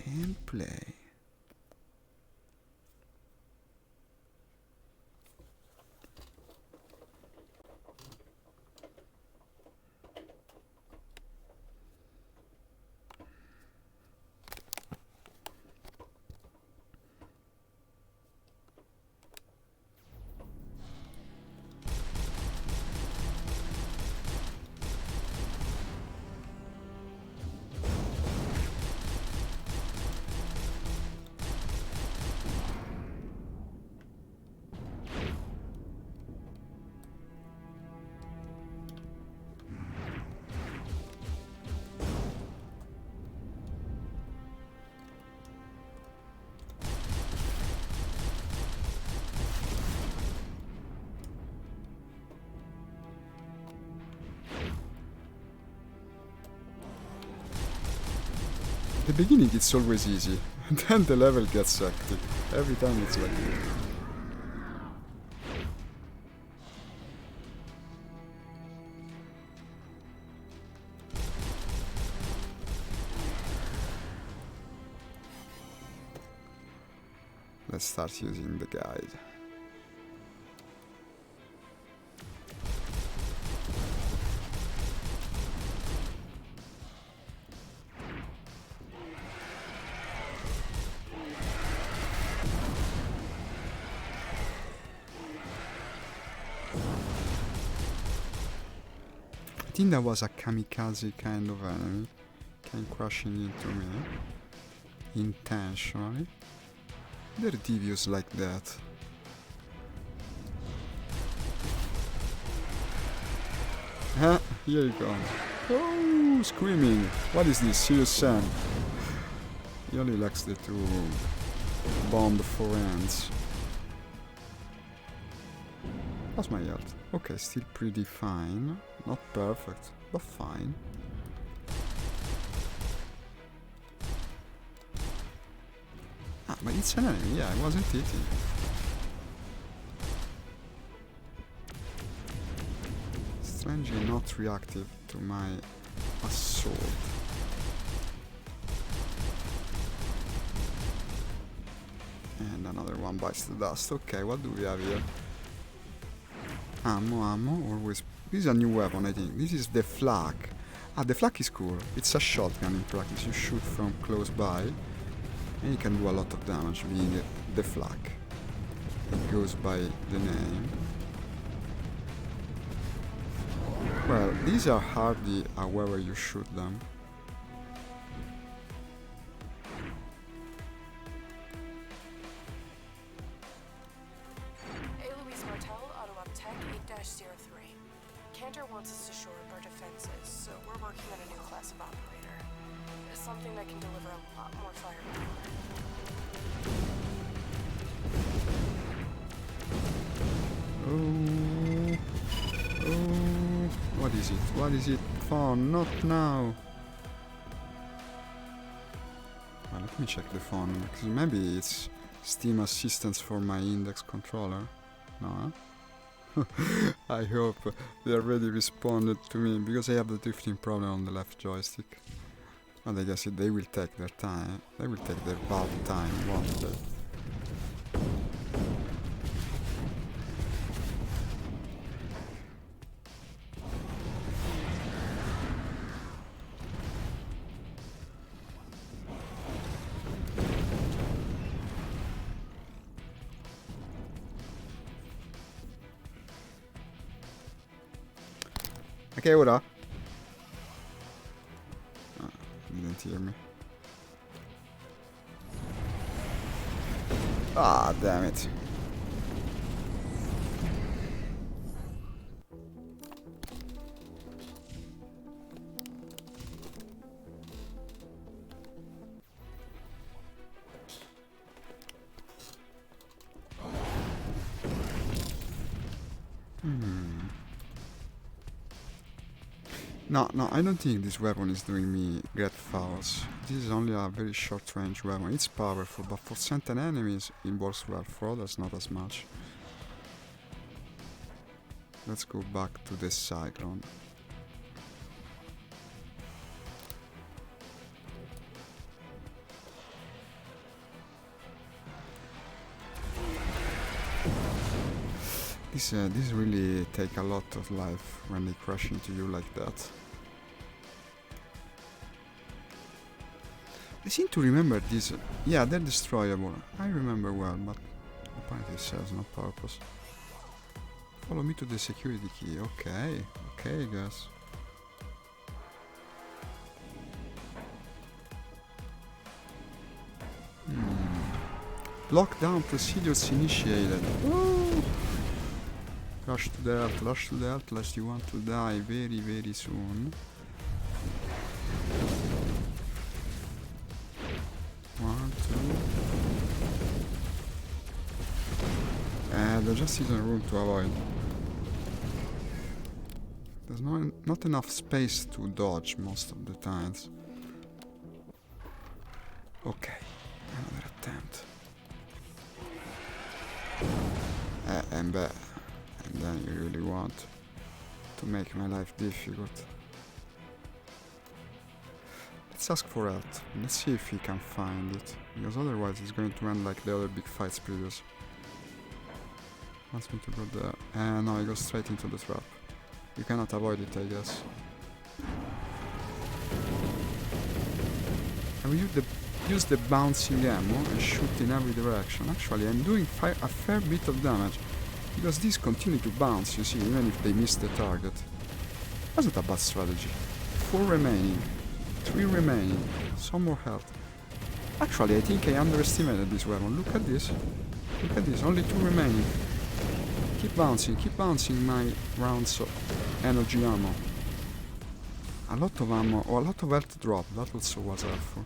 And play. The beginning it's always easy, and then the level gets hectic. Every time it's like this. Let's start using the guide. I think that was a kamikaze kind of enemy, came crashing into me, intentionally. They're devious like that. Ah, here you go. Oh, screaming. What is this? Serious Sam. He only likes the two bomb four ends. How's my health? Okay, still pretty fine. Not perfect, but fine. Ah, but it's an enemy, yeah, I wasn't hitting. Strangely not reactive to my assault. And another one bites the dust. Okay, what do we have here? Ammo, always. This is a new weapon, I think. This is the flak. Ah, the flak is cool. It's a shotgun in practice. You shoot from close by, and you can do a lot of damage being the flak. It goes by the name. Well, these are hardy however you shoot them. Louise Martel, Autolog Tech 8-03. Cantor wants us to shore up our defenses, so we're working on a new class of operator. Something that can deliver a lot more firepower. Oh, oh, what is it? What is it? Phone, not now. Well, let me check the phone, because maybe it's Steam assistance for my index controller. No, huh? I hope they already responded to me, because I have the drifting problem on the left joystick. But I guess they will take their time. They will take their valve time, won't they? Okay, ora. Ah, didn't hear me. Ah, damn it. No, I don't think this weapon is doing me great fouls. This is only a very short range weapon. It's powerful, but for certain enemies it works well, for others not as much. Let's go back to the Cyclone. This really take a lot of life when they crash into you like that. I seem to remember this. Yeah, they're destroyable. I remember well, but apparently it serves no purpose. Follow me to the security key. Okay, okay, guys. Lockdown procedures initiated. Woo! Rush to the earth, lest you want to die very, very soon. One, two. And there just isn't room to avoid. There's not enough space to dodge most of the times. Okay, another attempt. And then you really want to make my life difficult. Let's ask for help. Let's see if he can find it, because otherwise it's going to end like the other big fights previous. Wants me to go there. And no, I go straight into the trap. You cannot avoid it, I guess. I will use the bouncing ammo and shoot in every direction. Actually, I'm doing a fair bit of damage, because these continue to bounce, you see, even if they miss the target. Wasn't a bad strategy. 4 remaining. 3 remaining. Some more health. Actually, I think I underestimated this weapon. Look at this. Look at this. Only 2 remaining. Keep bouncing my rounds of energy ammo. A lot of ammo, or a lot of health drop. That also was helpful.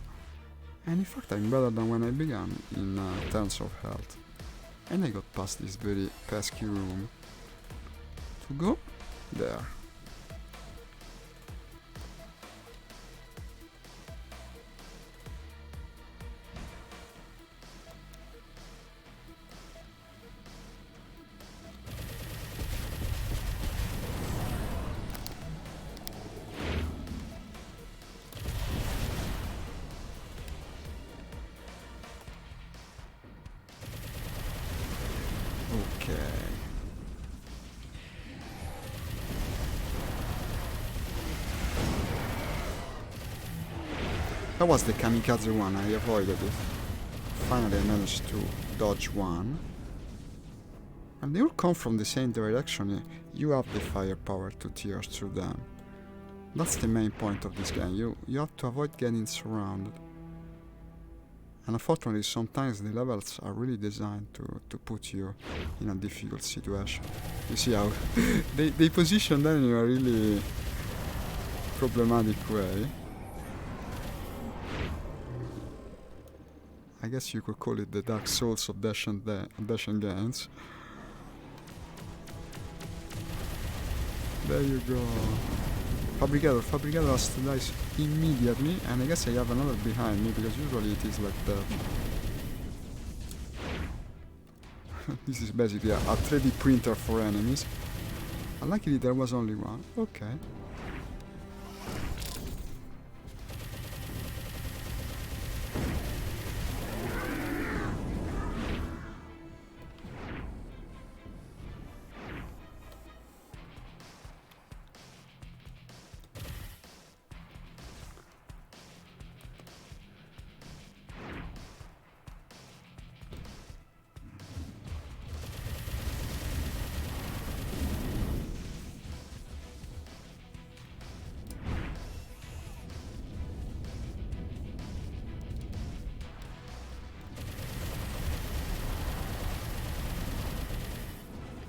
And in fact, I'm better than when I began in terms of health. And I got past this very pesky room to go there. Okay. That was the kamikaze one, I avoided it. Finally I managed to dodge one. And they all come from the same direction. You have the firepower to tear through them. That's the main point of this game. You have to avoid getting surrounded. And unfortunately, sometimes the levels are really designed to put you in a difficult situation. You see how they position them in a really problematic way. I guess you could call it the Dark Souls of Dashen games. There you go. Fabricator has to die immediately, and I guess I have another behind me, because usually it is like that. This is basically a 3D printer for enemies. And luckily there was only one. Okay.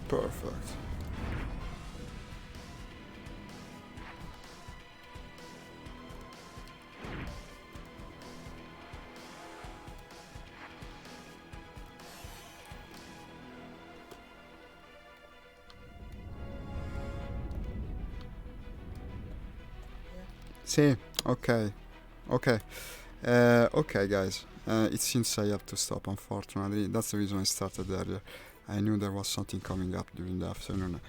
Perfect. See, okay. Okay, guys. It seems I have to stop, unfortunately. That's the reason I started earlier. I knew there was something coming up during the afternoon.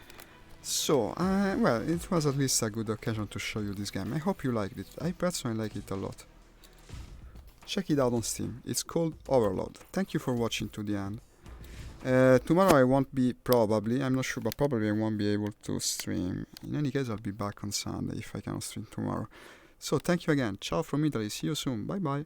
So, well, it was at least a good occasion to show you this game. I hope you liked it. I personally like it a lot. Check it out on Steam. It's called Overload. Thank you for watching to the end. Tomorrow I won't be, I'm not sure, but probably I won't be able to stream. In any case, I'll be back on Sunday if I cannot stream tomorrow. So, thank you again. Ciao from Italy. See you soon. Bye bye.